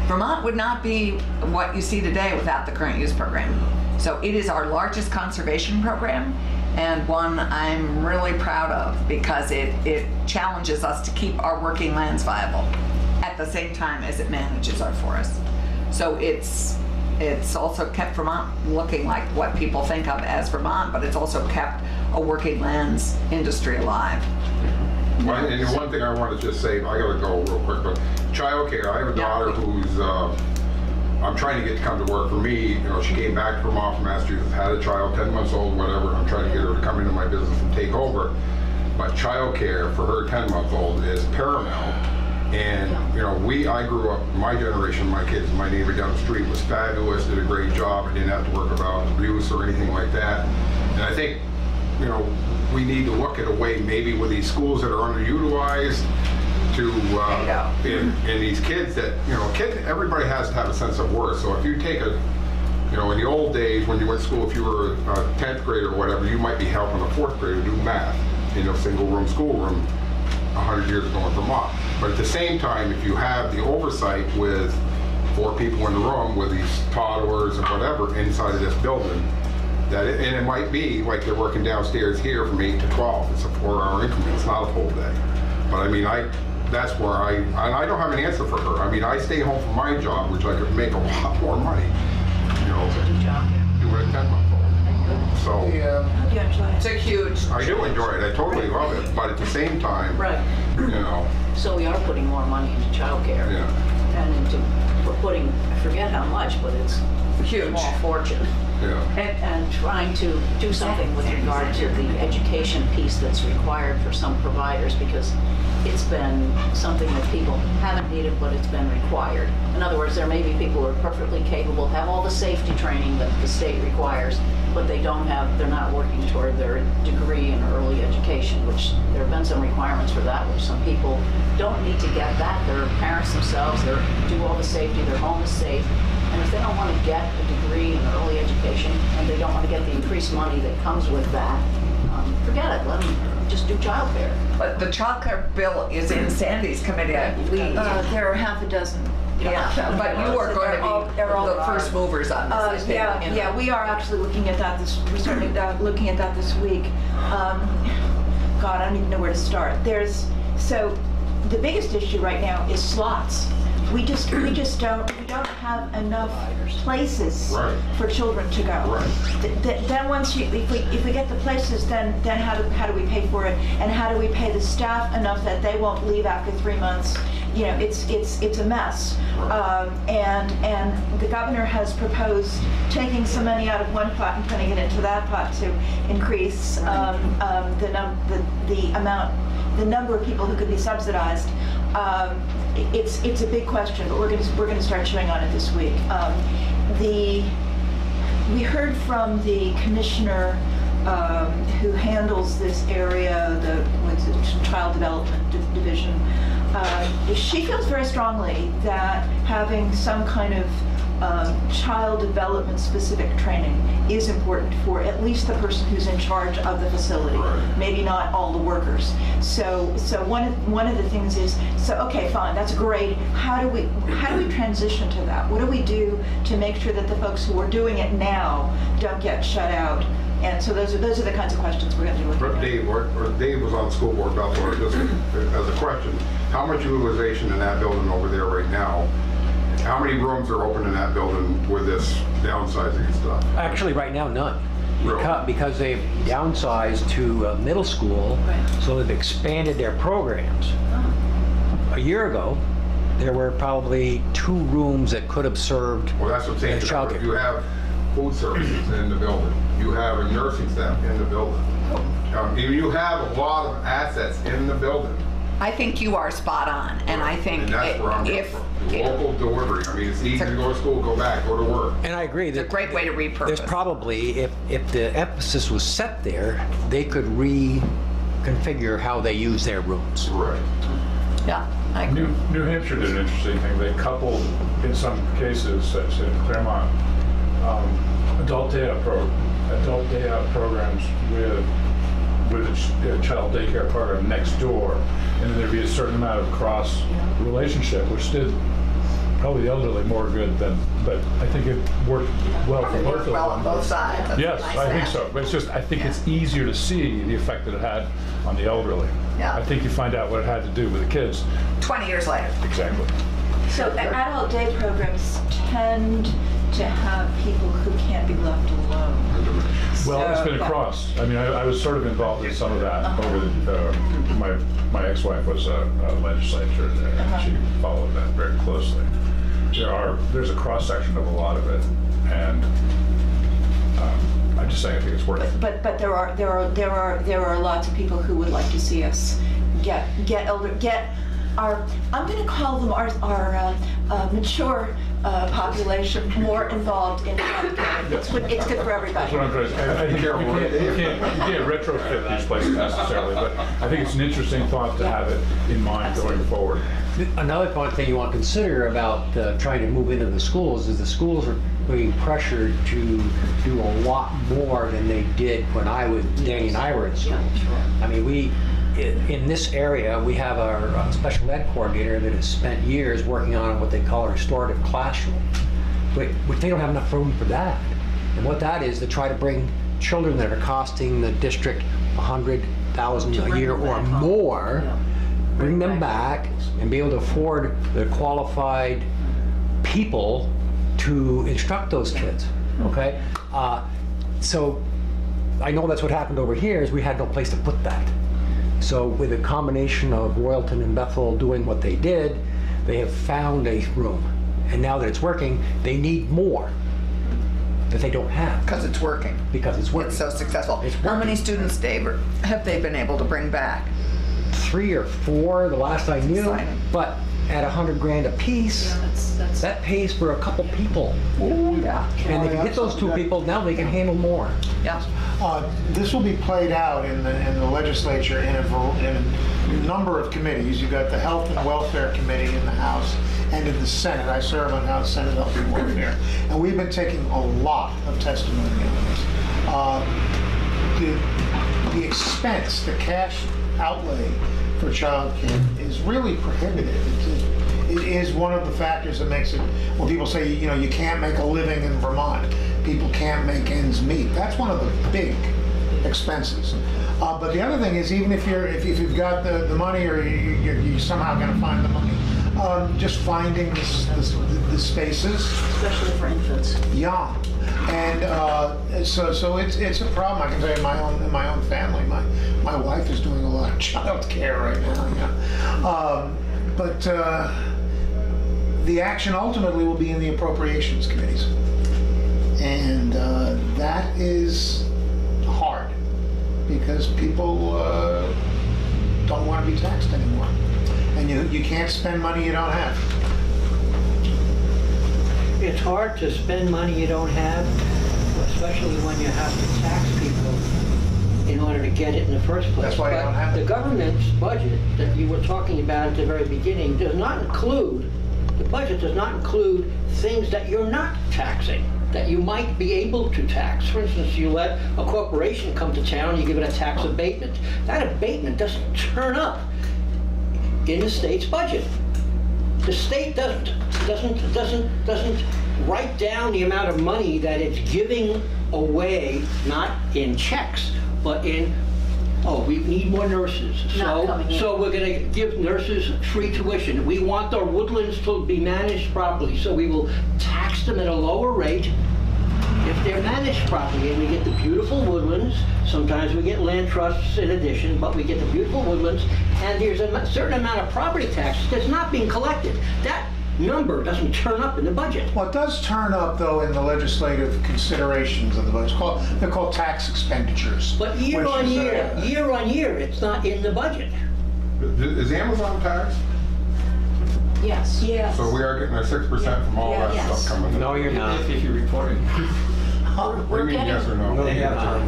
[SPEAKER 6] Vermont would not be what you see today without the current use program. So it is our largest conservation program, and one I'm really proud of because it challenges us to keep our working lands viable at the same time as it manages our forests. So it's also kept Vermont looking like what people think of as Vermont, but it's also kept a working lands industry alive.
[SPEAKER 2] And one thing I want to just say, I gotta go real quick, but childcare, I have a daughter who's, I'm trying to get to come to work for me. She came back to Vermont from Massachusetts, had a child, 10 months old, whatever, and I'm trying to get her to come into my business and take over. But childcare for her 10-month-old is paramount. And, I grew up, my generation, my kids, my neighbor down the street was fabulous, did a great job. I didn't have to work about abuse or anything like that. And I think, we need to look at a way maybe with these schools that are underutilized, to, and these kids that, everybody has to have a sense of worth. So if you take in the old days when you went to school, if you were a 10th grader or whatever, you might be helping a 4th grader do math in a single room schoolroom 100 years ago in Vermont. But at the same time, if you have the oversight with 4 people in the room with these toddlers and whatever inside of this building, and it might be like they're working downstairs here from 8 to 12. It's a 4-hour increment. It's not a full day. But I mean, that's where and I don't have an answer for her. I mean, I stay home from my job, which I could make a lot more money, doing a 10-month-old. So
[SPEAKER 4] How do you enjoy it?
[SPEAKER 6] It's a huge.
[SPEAKER 2] I do enjoy it. I totally love it. But at the same time,
[SPEAKER 7] Right. So we are putting more money into childcare.
[SPEAKER 2] Yeah.
[SPEAKER 7] And we're putting, I forget how much, but it's a
[SPEAKER 6] Huge.
[SPEAKER 7] small fortune.
[SPEAKER 2] yeah.
[SPEAKER 7] And trying to do something with regard to the education piece that's required for some providers, because it's been something that people haven't needed, but it's been required. In other words, there may be people who are perfectly capable, have all the safety training that the state requires, but they're not working toward their degree in early education, which there have been some requirements for that, which some people don't need to get that. Their parents themselves, they do all the safety, their home is safe. And if they don't want to get a degree in early education, and they don't want to get the increased money that comes with that, forget it, let them just do childcare.
[SPEAKER 6] But the childcare bill is in Sandy's committee, I believe.
[SPEAKER 4] There are half a dozen.
[SPEAKER 6] Yeah, but you are going to
[SPEAKER 4] They're all
[SPEAKER 6] be the first movers on this, I think.
[SPEAKER 4] Yeah, we are actually looking at that we're starting looking at that this week. God, I don't even know where to start. So the biggest issue right now is slots. We just don't have enough places
[SPEAKER 2] Right.
[SPEAKER 4] for children to go.
[SPEAKER 2] Right.
[SPEAKER 4] Then once if we get the places, then how do we pay for it, and how do we pay the staff enough that they won't leave after 3 months? It's a mess. And the governor has proposed taking some money out of one pot and putting it into that pot to increase the number of people who could be subsidized. It's a big question, but we're going to start chewing on it this week. We heard from the commissioner who handles this area, the Child Development Division. She feels very strongly that having some kind of child development specific training is important for at least the person who's in charge of the facility,
[SPEAKER 2] Right.
[SPEAKER 4] maybe not all the workers. So one of the things is, okay, fine, that's great. How do we transition to that? What do we do to make sure that the folks who are doing it now don't get shut out? And so those are the kinds of questions we're going to be looking at.
[SPEAKER 2] Dave was on the school board, Bellflower, just as a question, how much utilization in that building over there right now? How many rooms are open in that building with this downsizing and stuff?
[SPEAKER 10] Actually, right now, none.
[SPEAKER 2] Really?
[SPEAKER 10] Because they've downsized to middle school, so they've expanded their programs. A year ago, there were probably 2 rooms that could have served
[SPEAKER 2] Well, that's what I'm saying.
[SPEAKER 10] childcare.
[SPEAKER 2] You have food services in the building. You have a nursing staff in the building. You have a lot of assets in the building.
[SPEAKER 6] I think you are spot on, and I think
[SPEAKER 2] And that's where I'm getting
[SPEAKER 6] if,
[SPEAKER 2] from. Local delivery. I mean, it's easy to go to school, go back, go to work.
[SPEAKER 10] And I agree
[SPEAKER 6] it's a
[SPEAKER 10] that
[SPEAKER 6] great way to repurpose.
[SPEAKER 10] there's probably, if the emphasis was set there, they could reconfigure how they use their rooms.
[SPEAKER 2] Right.
[SPEAKER 6] Yeah, I agree.
[SPEAKER 12] New Hampshire did an interesting thing. They coupled, in some cases, such in Claremont, adult day out programs with a child daycare program next door, and then there'd be a certain amount of cross relationship, which did probably the elderly more good than, but I think it worked well for
[SPEAKER 6] It
[SPEAKER 12] both
[SPEAKER 6] worked
[SPEAKER 12] of them.
[SPEAKER 6] well on both sides. That's
[SPEAKER 12] Yes,
[SPEAKER 6] nice
[SPEAKER 12] I
[SPEAKER 6] to
[SPEAKER 12] think
[SPEAKER 6] have.
[SPEAKER 12] so. But it's just, I think it's easier to see the effect that it had on the elderly.
[SPEAKER 6] Yeah.
[SPEAKER 12] I think you find out what it had to do with the kids.
[SPEAKER 6] 20 years later.
[SPEAKER 12] Exactly.
[SPEAKER 4] So adult day programs tend to have people who can't be left alone.
[SPEAKER 12] Well, it's
[SPEAKER 4] So,
[SPEAKER 12] been across. I mean, I was sort of involved in some of that over the, my ex-wife was a legislator, and she followed that very closely. There's a cross-section of a lot of it, and I'm just saying I think it's worth it.
[SPEAKER 4] But there are lots of people who would like to see us get I'm going to call them our mature population more involved in healthcare. It's good for everybody.
[SPEAKER 12] That's what I'm trying to say. I think you can't retrofit these places necessarily, but I think it's an interesting thought to have it in mind going forward.
[SPEAKER 10] Another thing you want to consider about trying to move into the schools is the schools are being pressured to do a lot more than they did when Danny and I were in school. I mean, in this area, we have our special ed coordinator that has spent years working on what they call a restorative classroom. But they don't have enough room for that. And what that is, to try to bring children that are costing the district $100,000 a year or more, bring them back and be able to afford the qualified people to instruct those kids, okay? So I know that's what happened over here, is we had no place to put that. So with a combination of Royalton and Bethel doing what they did, they have found a room. And now that it's working, they need more that they don't have.
[SPEAKER 6] Because it's working.
[SPEAKER 10] Because it's working.
[SPEAKER 6] It's so successful.
[SPEAKER 10] It's
[SPEAKER 6] How many
[SPEAKER 10] working.
[SPEAKER 6] students, Dave, have they been able to bring back?
[SPEAKER 10] 3 or 4, the last I knew,
[SPEAKER 6] Exciting.
[SPEAKER 10] but at $100,000 a piece, that pays for a couple people.
[SPEAKER 6] Oh, yeah.
[SPEAKER 10] And they can get those 2 people, now they can handle more.
[SPEAKER 6] Yeah.
[SPEAKER 1] This will be played out in the legislature in a number of committees. You've got the Health and Welfare Committee in the House and in the Senate. I serve on House Senate Health and Welfare. And we've been taking a lot of testimony on this. The expense, the cash outlay for childcare is really prohibitive. It is one of the factors that makes it, when people say, you can't make a living in Vermont, people can't make ends meet. That's one of the big expenses. But the other thing is, even if you've got the money, or you're somehow going to find the money, just finding the spaces.
[SPEAKER 7] Especially for infants.
[SPEAKER 1] Yeah. And so it's a problem. I can tell you, in my own family, my wife is doing a lot of child care right now. But the action ultimately will be in the appropriations committees, and that is hard because people don't want to be taxed anymore, and you can't spend money you don't have.
[SPEAKER 8] It's hard to spend money you don't have, especially when you have to tax people in order to get it in the first place.
[SPEAKER 1] That's why you don't have
[SPEAKER 8] But
[SPEAKER 1] it.
[SPEAKER 8] the government's budget that you were talking about at the very beginning does not include, the budget does not include things that you're not taxing, that you might be able to tax. For instance, you let a corporation come to town, you give it a tax abatement. That abatement doesn't turn up in the state's budget. The state doesn't write down the amount of money that it's giving away, not in checks, but in, we need more nurses.
[SPEAKER 7] Not coming in.
[SPEAKER 8] So we're gonna give nurses free tuition. We want our woodlands to be managed properly, so we will tax them at a lower rate if they're managed properly, and we get the beautiful woodlands. Sometimes we get land trusts in addition, but we get the beautiful woodlands, and there's a certain amount of property tax that's not being collected. That number doesn't turn up in the budget.
[SPEAKER 1] Well, it does turn up, though, in the legislative considerations of the budget. They're called tax expenditures.
[SPEAKER 8] But year on year, it's not in the budget.
[SPEAKER 2] Is Amazon taxed?
[SPEAKER 7] Yes.
[SPEAKER 4] Yes.
[SPEAKER 2] So we are getting our 6% from all that
[SPEAKER 7] Yes.
[SPEAKER 2] stuff coming in?
[SPEAKER 10] No, you're not.
[SPEAKER 9] If you report it.
[SPEAKER 2] What do you mean, yes or no?
[SPEAKER 10] No, you're not.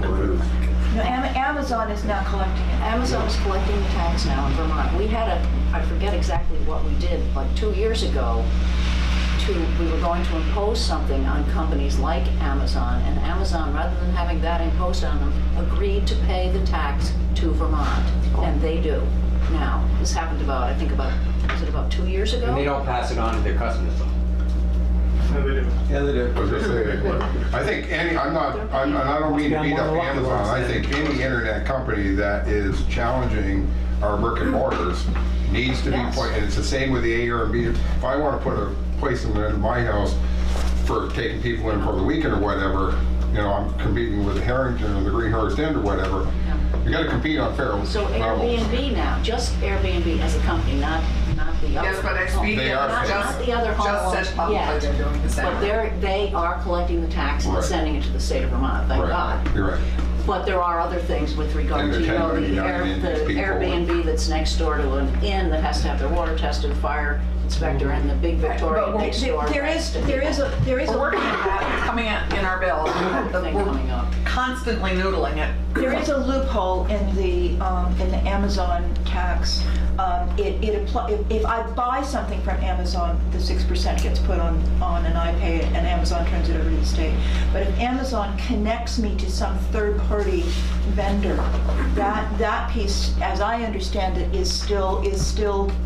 [SPEAKER 4] No, Amazon is now collecting it.
[SPEAKER 7] Amazon is collecting the tax now in Vermont. We had I forget exactly what we did, but 2 years ago, we were going to impose something on companies like Amazon, and Amazon, rather than having that imposed on them, agreed to pay the tax to Vermont, and they do now. This happened was it about 2 years ago?
[SPEAKER 10] And they don't pass it on to their customers.
[SPEAKER 11] Yeah, they do.
[SPEAKER 2] I was gonna say, I think and I don't mean to beat up Amazon, I think any internet company that is challenging our brick and mortars needs to be put, and it's the same with the Airbnb. If I want to put a place in my house for taking people in for the weekend or whatever, I'm competing with the Harrington or the Greenhurst Inn or whatever. You got to compete on fair levels.
[SPEAKER 7] So Airbnb now, just Airbnb as a company, not the other.
[SPEAKER 6] Yes, but Expedia
[SPEAKER 2] They are
[SPEAKER 7] Not the other
[SPEAKER 6] just said
[SPEAKER 7] homeowners
[SPEAKER 6] publicly
[SPEAKER 7] yet.
[SPEAKER 6] they're doing the same.
[SPEAKER 7] But they are collecting the tax and
[SPEAKER 2] Right.
[SPEAKER 7] sending it to the state of Vermont, thank God.
[SPEAKER 2] You're right.
[SPEAKER 7] But there are other things with regard
[SPEAKER 2] And
[SPEAKER 7] to,
[SPEAKER 2] the
[SPEAKER 7] the
[SPEAKER 2] 1099 and these people,
[SPEAKER 7] Airbnb Airbnb that's next door to an inn that has to have their water tested, fire inspector, and the big Victorian
[SPEAKER 6] But
[SPEAKER 7] next door.
[SPEAKER 4] There is a
[SPEAKER 6] We're working on that, it's coming out in our bill.
[SPEAKER 7] thing coming up.
[SPEAKER 6] Constantly noodling it.
[SPEAKER 4] There is a loophole in the Amazon tax. If I buy something from Amazon, the 6% gets put on and I pay it, and Amazon turns it over to the state. But if Amazon connects me to some third-party vendor, that piece, as I understand it, is still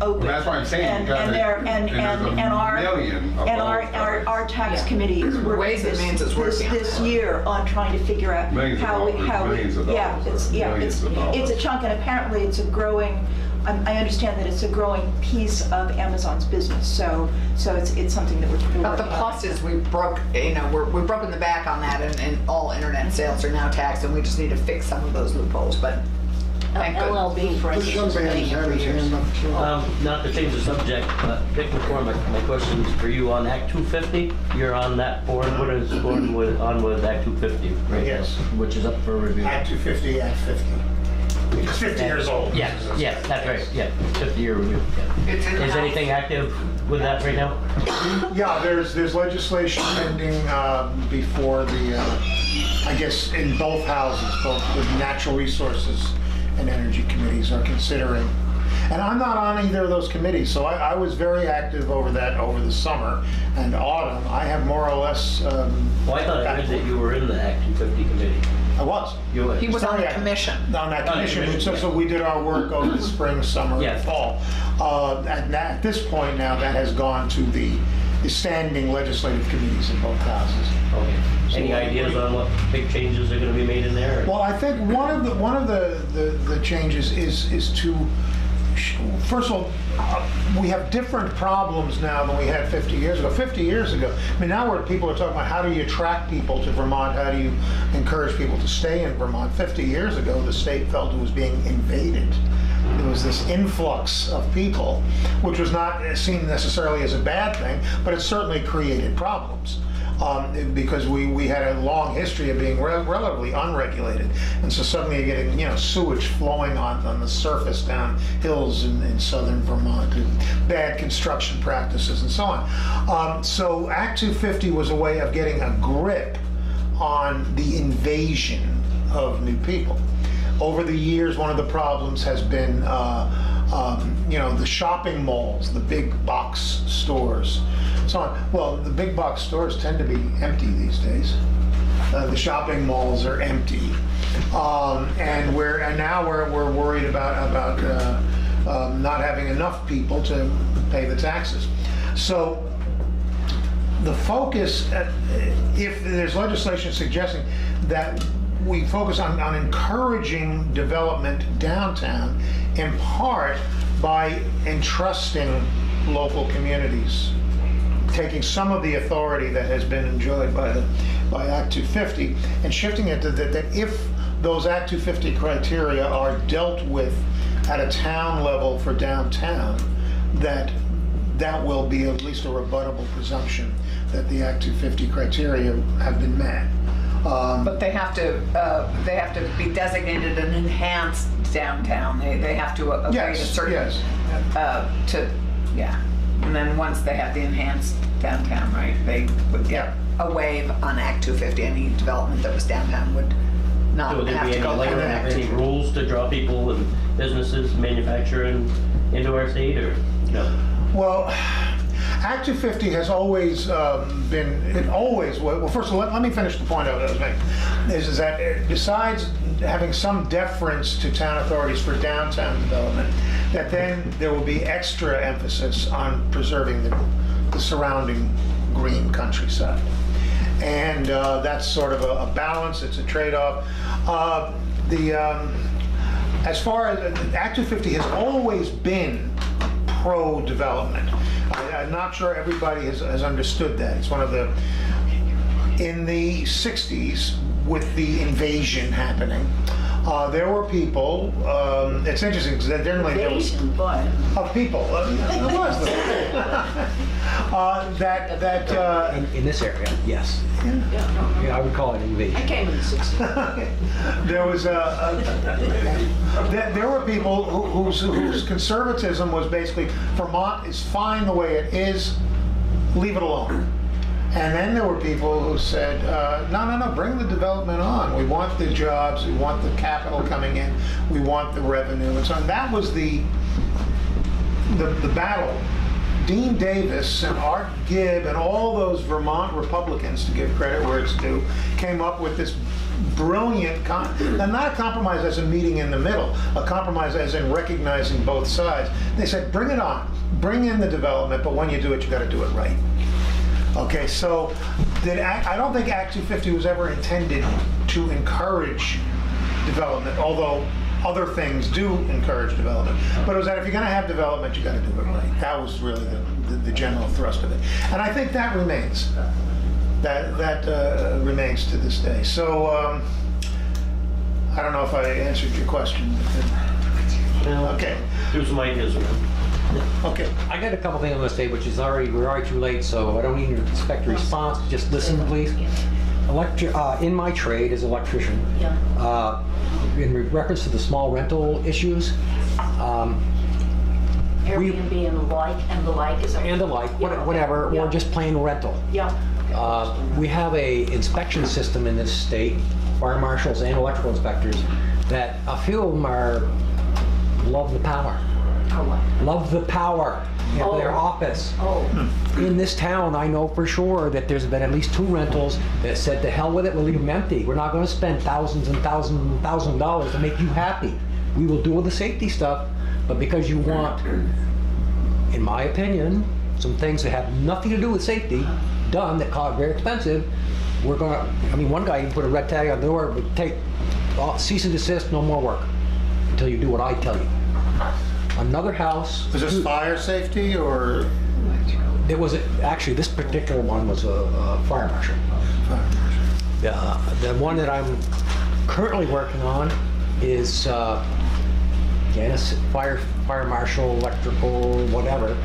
[SPEAKER 4] open.
[SPEAKER 2] Well, that's why I'm saying
[SPEAKER 4] And
[SPEAKER 2] you gotta-
[SPEAKER 4] there-
[SPEAKER 2] and there's a million of
[SPEAKER 4] and
[SPEAKER 2] those.
[SPEAKER 4] our tax
[SPEAKER 7] Yeah.
[SPEAKER 4] committee is working
[SPEAKER 6] Ways and means is working on
[SPEAKER 4] this
[SPEAKER 6] that.
[SPEAKER 4] year on trying to figure out
[SPEAKER 2] Millions of
[SPEAKER 4] how we,
[SPEAKER 2] dollars, millions of
[SPEAKER 4] yeah,
[SPEAKER 2] dollars, millions of dollars.
[SPEAKER 4] it's a chunk, and apparently it's a growing, I understand that it's a growing piece of Amazon's business, so it's something that we're working on.
[SPEAKER 6] But the plus is we've broken the back on that, and all internet sales are now taxed, and we just need to fix some of those loopholes, but thank goodness.
[SPEAKER 7] LL Bean, for
[SPEAKER 3] This young
[SPEAKER 7] instance, has been
[SPEAKER 3] man's
[SPEAKER 7] paying
[SPEAKER 3] had
[SPEAKER 7] for
[SPEAKER 3] his
[SPEAKER 7] years.
[SPEAKER 3] hand up. so-
[SPEAKER 5] Not to change the subject, but Dick McCormick, my question is for you on Act 250. You're on that board. What is going on with Act 250 right now?
[SPEAKER 1] Yes.
[SPEAKER 5] Which is up for review.
[SPEAKER 1] Act 250, Act 50. It's 50 years old.
[SPEAKER 5] Yeah, that's right. Yeah, 50-year review. Yeah.
[SPEAKER 6] It's in the
[SPEAKER 5] Is
[SPEAKER 6] house.
[SPEAKER 5] anything active with that right now?
[SPEAKER 1] Yeah, there's legislation pending before the, I guess, in both houses, both the Natural Resources and Energy Committees are considering. And I'm not on either of those committees, so I was very active over the summer and autumn. I have more or less.
[SPEAKER 5] Well, I thought I read that you were in the Act 250 committee.
[SPEAKER 1] I was.
[SPEAKER 5] You were.
[SPEAKER 6] He was on the
[SPEAKER 1] Sorry,
[SPEAKER 6] commission.
[SPEAKER 1] On that
[SPEAKER 5] On the
[SPEAKER 1] commission,
[SPEAKER 5] commission,
[SPEAKER 1] so we did our work over the spring, summer,
[SPEAKER 5] Yeah.
[SPEAKER 1] and fall. And at this point now, that has gone to the standing legislative committees in both houses.
[SPEAKER 5] Okay. Any ideas on what big changes are going to be made in there?
[SPEAKER 1] Well, I think one of the changes is to, first of all, we have different problems now than we had 50 years ago. 50 years ago, I mean, now people are talking about how do you attract people to Vermont, how do you encourage people to stay in Vermont. 50 years ago, the state felt it was being invaded. There was this influx of people, which was not seen necessarily as a bad thing, but it certainly created problems. Because we had a long history of being relatively unregulated, and so suddenly you're getting sewage flowing on the surface down hills in southern Vermont, and bad construction practices and so on. So Act 250 was a way of getting a grip on the invasion of new people. Over the years, one of the problems has been the shopping malls, the big box stores. So, well, the big box stores tend to be empty these days. The shopping malls are empty, and now we're worried about not having enough people to pay the taxes. So the focus, if there's legislation suggesting that we focus on encouraging development downtown, in part by entrusting local communities, taking some of the authority that has been enjoyed by Act 250 and shifting it to that if those Act 250 criteria are dealt with at a town level for downtown, that will be at least a rebuttable presumption that the Act 250 criteria have been met.
[SPEAKER 6] But they have to be designated an enhanced downtown. They have to agree to certain, and then once they have the enhanced downtown, right, they would get a waive on Act 250. Any development that was downtown would not
[SPEAKER 5] Would there
[SPEAKER 6] have
[SPEAKER 5] be
[SPEAKER 6] to
[SPEAKER 5] any,
[SPEAKER 6] go through Act
[SPEAKER 5] any
[SPEAKER 6] 250.
[SPEAKER 5] rules to draw people and businesses, manufacturing into our state, or no?
[SPEAKER 1] Well, Act 250 has always well, first of all, let me finish the point I was making, is that besides having some deference to town authorities for downtown development, that then there will be extra emphasis on preserving the surrounding green countryside. And that's sort of a balance, it's a trade-off. As far as Act 250 has always been pro-development. I'm not sure everybody has understood that. It's one of the, in the 60s, with the invasion happening, there were people, it's interesting because generally there was,
[SPEAKER 7] Invasion, boy.
[SPEAKER 1] of people, there was
[SPEAKER 10] In this area, yes. Yeah, I would call it invasion.
[SPEAKER 7] I came in the 60s.
[SPEAKER 1] There was there were people whose conservatism was basically Vermont is fine the way it is, leave it alone. And then there were people who said, no, bring the development on. We want the jobs, we want the capital coming in, we want the revenue, and so on. That was the battle. Dean Davis and Art Gibb and all those Vermont Republicans, to give credit where it's due, came up with this brilliant, and not a compromise as a meeting in the middle, a compromise as in recognizing both sides. They said, bring it on, bring in the development, but when you do it, you got to do it right. Okay, so I don't think Act 250 was ever intended to encourage development, although other things do encourage development. But it was that if you're going to have development, you got to do it right. That was really the general thrust of it, and I think that remains. That remains to this day. So I don't know if I answered your question. Okay.
[SPEAKER 5] Here's my Israel.
[SPEAKER 1] Okay.
[SPEAKER 10] I got a couple things I'm going to say, which is we're already too late, so I don't need to expect a response. Just listen, please. In my trade as electrician, in reference to the small rental issues,
[SPEAKER 7] Airbnb and the like is
[SPEAKER 10] whatever, or just plain rental.
[SPEAKER 7] Yeah.
[SPEAKER 10] We have a inspection system in this state, fire marshals and electrical inspectors, that a few of them love the power. Love the power of their office. In this town, I know for sure that there's been at least 2 rentals that said, to hell with it, we'll leave them empty. We're not going to spend thousands and thousands and thousands of dollars to make you happy. We will do all the safety stuff, but because you want, in my opinion, some things that have nothing to do with safety done that cost very expensive, we're going to, one guy even put a red tag on the door, but take cease and desist, no more work until you do what I tell you. Another house.
[SPEAKER 1] Was this fire safety or?
[SPEAKER 10] It was actually, this particular one was a fire marshal. The one that I'm currently working on is fire marshal, electrical, whatever.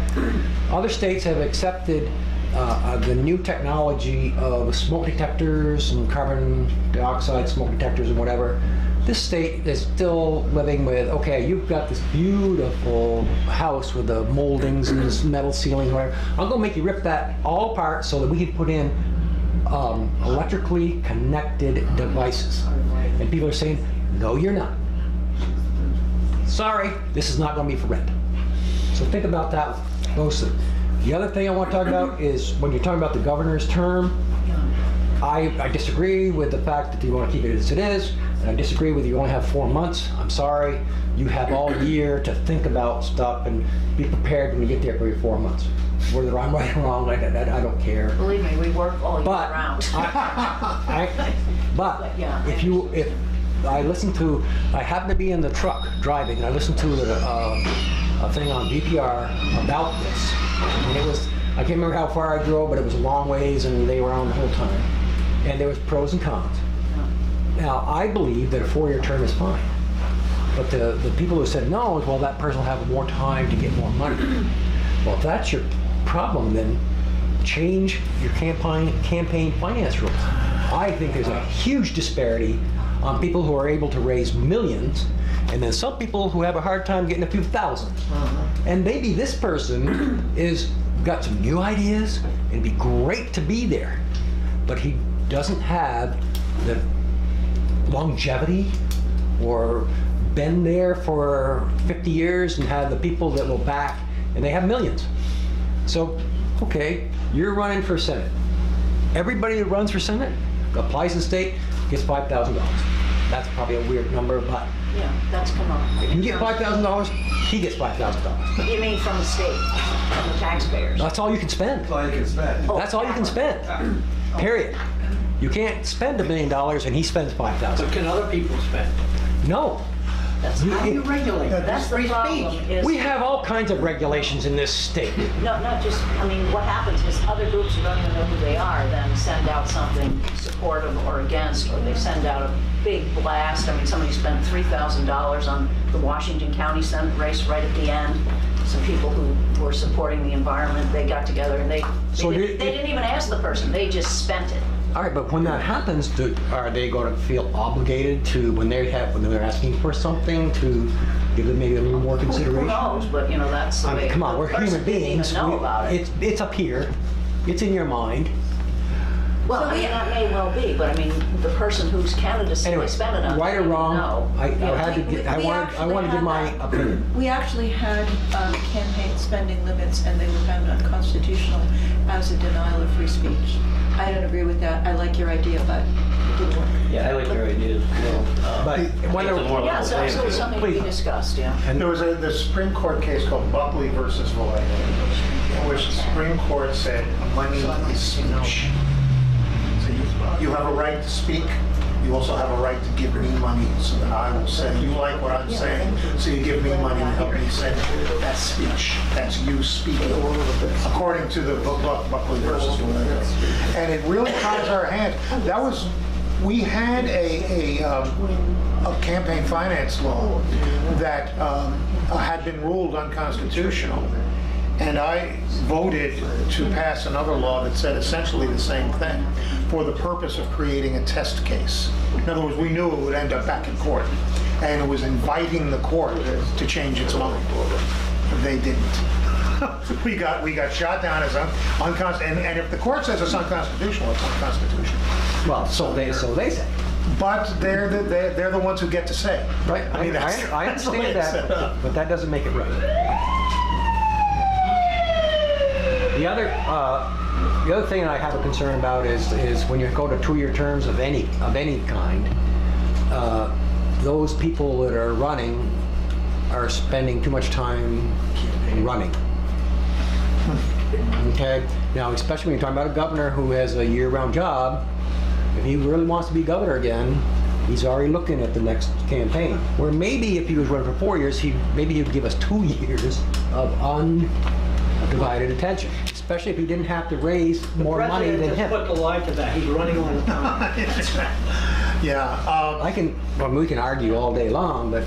[SPEAKER 10] Other states have accepted the new technology of smoke detectors and carbon dioxide smoke detectors and whatever. This state is still living with, okay, you've got this beautiful house with the moldings and this metal ceiling, whatever. I'm gonna make you rip that all apart so that we can put in electrically connected devices. And people are saying, no, you're not. Sorry, this is not gonna be for rent. So think about that mostly. The other thing I want to talk about is when you're talking about the governor's term, I disagree with the fact that you want to keep it as it is, and I disagree with you only have 4 months. I'm sorry. You have all year to think about stuff and be prepared when you get there for your 4 months. Whether I'm right or wrong, I don't care.
[SPEAKER 7] Believe me, we work all year round.
[SPEAKER 10] If I listen to, I happen to be in the truck driving, and I listened to a thing on VPR about this, and it was, I can't remember how far I drove, but it was a long ways, and they were on the whole time. And there was pros and cons. Now, I believe that a 4-year term is fine. But the people who said no, well, that person will have more time to get more money. Well, if that's your problem, then change your campaign finance rules. I think there's a huge disparity on people who are able to raise millions, and then some people who have a hard time getting a few thousands. And maybe this person is got some new ideas and be great to be there, but he doesn't have the longevity or been there for 50 years and have the people that will back, and they have millions. So, okay, you're running for Senate. Everybody that runs for Senate, applies to the state, gets $5,000. That's probably a weird number, but
[SPEAKER 7] Yeah, that's come up.
[SPEAKER 10] if you get $5,000, he gets $5,000.
[SPEAKER 7] You mean from the state, from the taxpayers?
[SPEAKER 10] That's all you can spend.
[SPEAKER 11] That's all you can spend.
[SPEAKER 10] That's all you can spend. Period. You can't spend $1 million and he spends $5,000.
[SPEAKER 8] But can other people spend?
[SPEAKER 10] No.
[SPEAKER 7] That's
[SPEAKER 8] How do you regulate?
[SPEAKER 7] That's the
[SPEAKER 8] free
[SPEAKER 7] problem.
[SPEAKER 8] speech.
[SPEAKER 7] Is
[SPEAKER 10] We have all kinds of regulations in this state.
[SPEAKER 7] No, not just, I mean, what happens is other groups who don't even know who they are then send out something supportive or against, or they send out big blast. I mean, somebody spent $3,000 on the Washington County Senate race right at the end. Some people who were supporting the environment, they got together and they didn't even ask the person, they just spent it.
[SPEAKER 10] All right, but when that happens, are they going to feel obligated to, when they're asking for something, to give them maybe a little more consideration?
[SPEAKER 7] Who knows, but you know, that's the
[SPEAKER 10] I mean,
[SPEAKER 7] way.
[SPEAKER 10] come on,
[SPEAKER 7] the
[SPEAKER 10] we're
[SPEAKER 7] person
[SPEAKER 10] human
[SPEAKER 7] didn't
[SPEAKER 10] beings.
[SPEAKER 7] even know about it.
[SPEAKER 10] It's up here. It's in your mind.
[SPEAKER 7] Well,
[SPEAKER 4] So
[SPEAKER 7] I mean,
[SPEAKER 4] we-
[SPEAKER 7] that may well be, but I mean, the person whose candidacy
[SPEAKER 10] Anyway,
[SPEAKER 7] they spent it on.
[SPEAKER 10] right or
[SPEAKER 7] didn't
[SPEAKER 10] wrong,
[SPEAKER 7] know.
[SPEAKER 10] I
[SPEAKER 7] Yeah.
[SPEAKER 10] had to get, I
[SPEAKER 4] We
[SPEAKER 10] wanted
[SPEAKER 4] actually
[SPEAKER 10] to give
[SPEAKER 4] had
[SPEAKER 10] my
[SPEAKER 4] that.
[SPEAKER 10] opinion.
[SPEAKER 4] We actually had campaign spending limits, and they were found unconstitutional as a denial of free speech. I don't agree with that. I like your idea, but it didn't work.
[SPEAKER 5] Yeah, I like your idea.
[SPEAKER 10] But when
[SPEAKER 5] It's a more
[SPEAKER 7] Yeah, so
[SPEAKER 5] level
[SPEAKER 7] it's something to be
[SPEAKER 10] Please.
[SPEAKER 7] discussed, yeah.
[SPEAKER 1] There was the Supreme Court case called Buckley versus Vallejo, in which the Supreme Court said money is speech. You have a right to speak. You also have a right to give me money so that I will say, you like what I'm saying, so you give me money to help me say it. That's speech. That's you speaking, according to the Buckley versus Vallejo. And it really ties our hands. That was, we had a campaign finance law that had been ruled unconstitutional. And I voted to pass another law that said essentially the same thing for the purpose of creating a test case. In other words, we knew it would end up back in court, and it was inviting the court to change its mind. They didn't. We got shot down as unconstitutional, and if the court says it's unconstitutional, it's unconstitutional.
[SPEAKER 10] Well, so they say.
[SPEAKER 1] But they're the ones who get to say.
[SPEAKER 10] Right,
[SPEAKER 1] I mean, that's
[SPEAKER 10] I
[SPEAKER 1] the way
[SPEAKER 10] understand
[SPEAKER 1] it's set
[SPEAKER 10] that,
[SPEAKER 1] up.
[SPEAKER 10] but that doesn't make it right. The other thing I have a concern about is when you go to 2-year terms of any kind, those people that are running are spending too much time running. Okay, now especially when you're talking about a governor who has a year-round job, if he really wants to be governor again, he's already looking at the next campaign. Where maybe if he was running for 4 years, he'd give us 2 years of undivided attention. Especially if he didn't have to raise more money than him.
[SPEAKER 8] Put the lie to that, he's running all the time.
[SPEAKER 1] Yeah.
[SPEAKER 10] We can argue all day long, but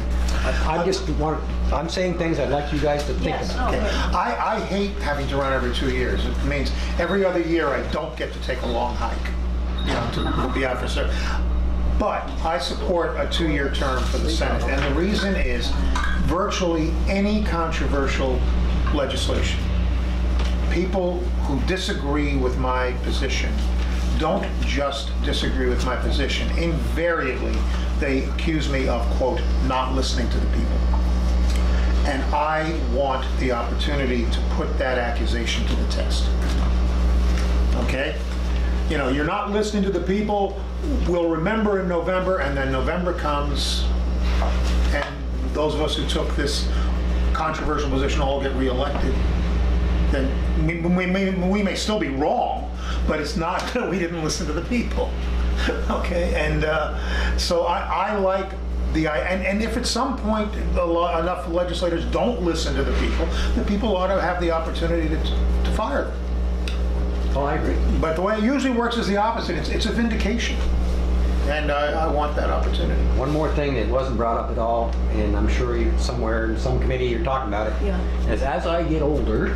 [SPEAKER 10] I'm saying things I'd like you guys to think
[SPEAKER 7] Yes,
[SPEAKER 10] about.
[SPEAKER 7] no,
[SPEAKER 1] I hate having to run every 2 years. It means every other year I don't get to take a long hike, to be out for service. But I support a 2-year term for the Senate, and the reason is virtually any controversial legislation, people who disagree with my position don't just disagree with my position. Invariably, they accuse me of, quote, not listening to the people. And I want the opportunity to put that accusation to the test. Okay? You're not listening to the people. We'll remember in November, and then November comes, and those of us who took this controversial position all get reelected. Then we may still be wrong, but it's not that we didn't listen to the people. Okay, and so I like and if at some point enough legislators don't listen to the people ought to have the opportunity to fire them.
[SPEAKER 10] Oh, I agree.
[SPEAKER 1] But the way it usually works is the opposite. It's a vindication, and I want that opportunity.
[SPEAKER 10] One more thing that wasn't brought up at all, and I'm sure somewhere in some committee you're talking about it, is as I get older,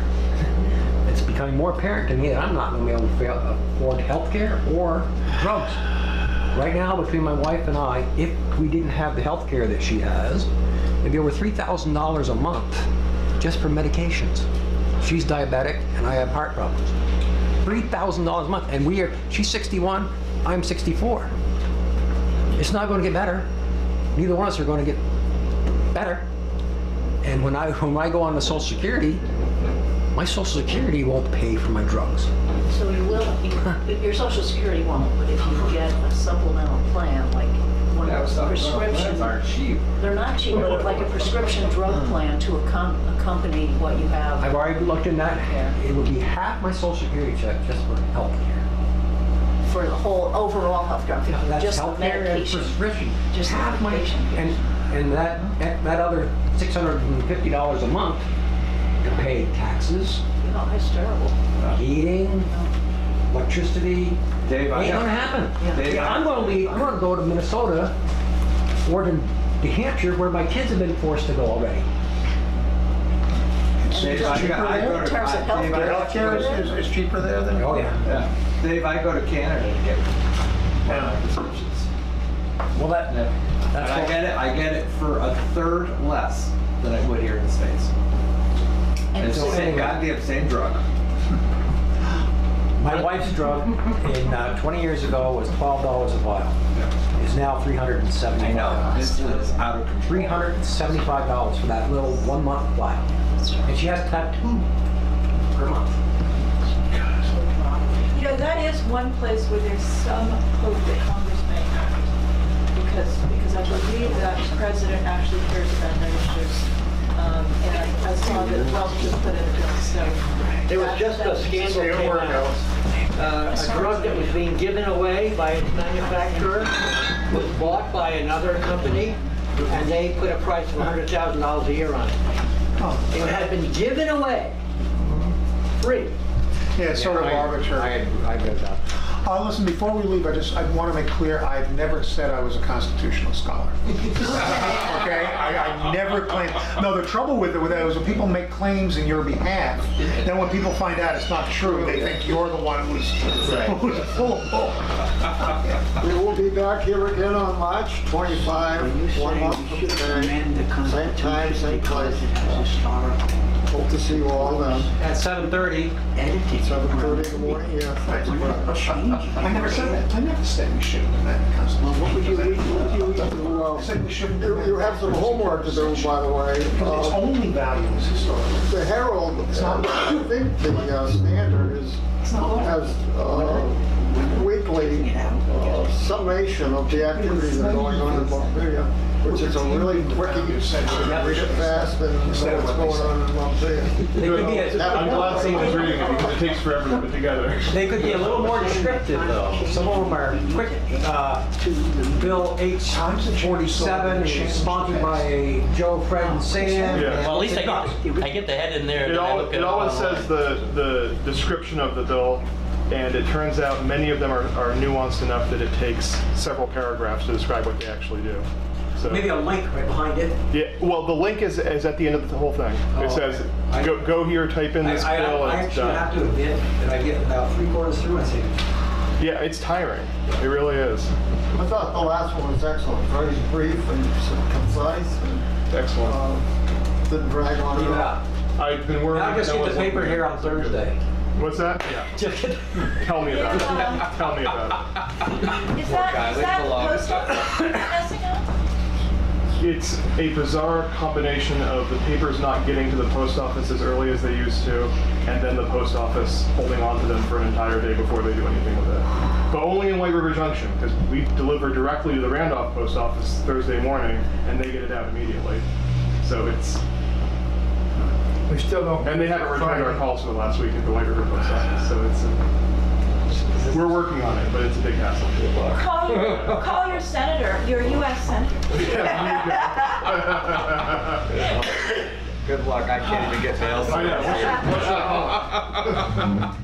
[SPEAKER 10] it's becoming more apparent to me that I'm not going to be able to afford health care or drugs. Right now, between my wife and I, if we didn't have the health care that she has, it'd be over $3,000 a month just for medications. She's diabetic and I have heart problems. $3,000 a month, and she's 61, I'm 64. It's not going to get better. Neither one of us are going to get better. And when I go on the Social Security, my Social Security won't pay for my drugs.
[SPEAKER 7] So you will, your Social Security won't, but if you get a supplemental plan, like one of those prescription.
[SPEAKER 11] aren't cheap.
[SPEAKER 7] They're not cheap, but like a prescription drug plan to accompany what you have.
[SPEAKER 10] I've already looked in that. It would be half my Social Security check just for health care.
[SPEAKER 7] For the whole overall health care,
[SPEAKER 10] That's
[SPEAKER 7] just the
[SPEAKER 10] health care and
[SPEAKER 7] medication.
[SPEAKER 10] prescription.
[SPEAKER 7] Just the
[SPEAKER 10] half my,
[SPEAKER 7] medication.
[SPEAKER 10] and that other $650 a month to pay taxes,
[SPEAKER 7] It's terrible.
[SPEAKER 10] heating, electricity.
[SPEAKER 11] Dave,
[SPEAKER 10] Ain't gonna happen.
[SPEAKER 11] Dave,
[SPEAKER 10] I'm gonna go to Minnesota or to New Hampshire, where my kids have been forced to go already.
[SPEAKER 11] Dave, I go
[SPEAKER 7] In
[SPEAKER 11] to-
[SPEAKER 7] terms of
[SPEAKER 11] Dave, I-
[SPEAKER 1] Healthcare is cheaper there than?
[SPEAKER 10] Oh, yeah.
[SPEAKER 11] Yeah. Dave, I go to Canada to get prescriptions.
[SPEAKER 10] Well,
[SPEAKER 11] And
[SPEAKER 10] that's
[SPEAKER 11] I
[SPEAKER 10] what-
[SPEAKER 11] get it for a third less than I would here in the States. And it's the same goddamn same drug.
[SPEAKER 10] My wife's drug in 20 years ago was $12 a vial. It's now $375.
[SPEAKER 11] I know, it's out of control.
[SPEAKER 10] $375 for that little 1 month vial. And she has to have 2 per month.
[SPEAKER 4] You know, that is one place where there's some hope that Congress may act. Because I believe that the president actually cares about that issue. And I saw that Welch just put in a bill, so.
[SPEAKER 8] There was just a scandal came out. A drug that was being given away by its manufacturer was bought by another company, and they put a price of $100,000 a year on it. It had been given away, free.
[SPEAKER 1] Yeah, it's sort of arbitrary.
[SPEAKER 10] I read that.
[SPEAKER 1] Listen, before we leave, I want to make clear, I've never said I was a constitutional scholar. Okay? I never claimed. No, the trouble with that is when people make claims in your behalf, then when people find out it's not true, they think you're the one who's full of bull.
[SPEAKER 3] We will be back here again on March 25, 1 month from today. Same time, same place. Hope to see you all then.
[SPEAKER 10] At 7:30.
[SPEAKER 3] 7:30 in the morning, yeah. Thanks very much.
[SPEAKER 1] I never said that. I never said we shouldn't amend the Constitution.
[SPEAKER 3] What would you read?
[SPEAKER 1] I said we shouldn't do
[SPEAKER 3] You have some homework to do, by the way.
[SPEAKER 1] Because its only value is historical.
[SPEAKER 3] The Herald, I think the Standard has weekly summation of the activities that are going on in Montpelier, which is a really quickie, read it fast and know what's going on in Montpelier.
[SPEAKER 10] They could be
[SPEAKER 12] I'm glad someone's reading it because it takes forever to put together.
[SPEAKER 10] They could be a little more descriptive, though. Some of them are quick. Bill H-47 is sponsored by Joe, Fred, and Sam.
[SPEAKER 12] Yeah.
[SPEAKER 5] Well, at least I get the head in there. and then I look at
[SPEAKER 13] It always
[SPEAKER 5] online.
[SPEAKER 13] says the description of the bill, and it turns out many of them are nuanced enough that it takes several paragraphs to describe what they actually do. So,
[SPEAKER 10] Maybe a link right behind it.
[SPEAKER 13] yeah, well, the link is at the end of the whole thing.
[SPEAKER 10] Oh,
[SPEAKER 13] It says,
[SPEAKER 10] okay.
[SPEAKER 13] go here, type in this
[SPEAKER 10] I
[SPEAKER 13] bill, and it's
[SPEAKER 10] actually have
[SPEAKER 13] done.
[SPEAKER 10] to admit that I get about 3/4 through and I say,
[SPEAKER 13] Yeah, it's tiring. It really is.
[SPEAKER 3] I thought the last one was excellent, very brief and concise, and
[SPEAKER 13] Excellent.
[SPEAKER 3] didn't drag on
[SPEAKER 10] leave it
[SPEAKER 3] at all.
[SPEAKER 10] out.
[SPEAKER 13] I've been working.
[SPEAKER 10] Now just
[SPEAKER 13] that
[SPEAKER 10] get the
[SPEAKER 13] was-
[SPEAKER 10] paper here on Thursday.
[SPEAKER 13] What's that? Yeah. Tell me about it. Tell me about it.
[SPEAKER 4] Is that post office messing up?
[SPEAKER 13] It's a bizarre combination of the papers not getting to the post office as early as they used to, and then the post office holding on to them for an entire day before they do anything with it. But only in White River Junction, because we deliver directly to the Randolph post office Thursday morning, and they get it out immediately. So it's,
[SPEAKER 1] We still don't.
[SPEAKER 13] and they haven't returned our calls for the last week at the White River post office, so we're working on it, but it's a big hassle.
[SPEAKER 4] Call your senator, your U.S. senator.
[SPEAKER 11] Good luck, I can't even get mail.
[SPEAKER 13] I know.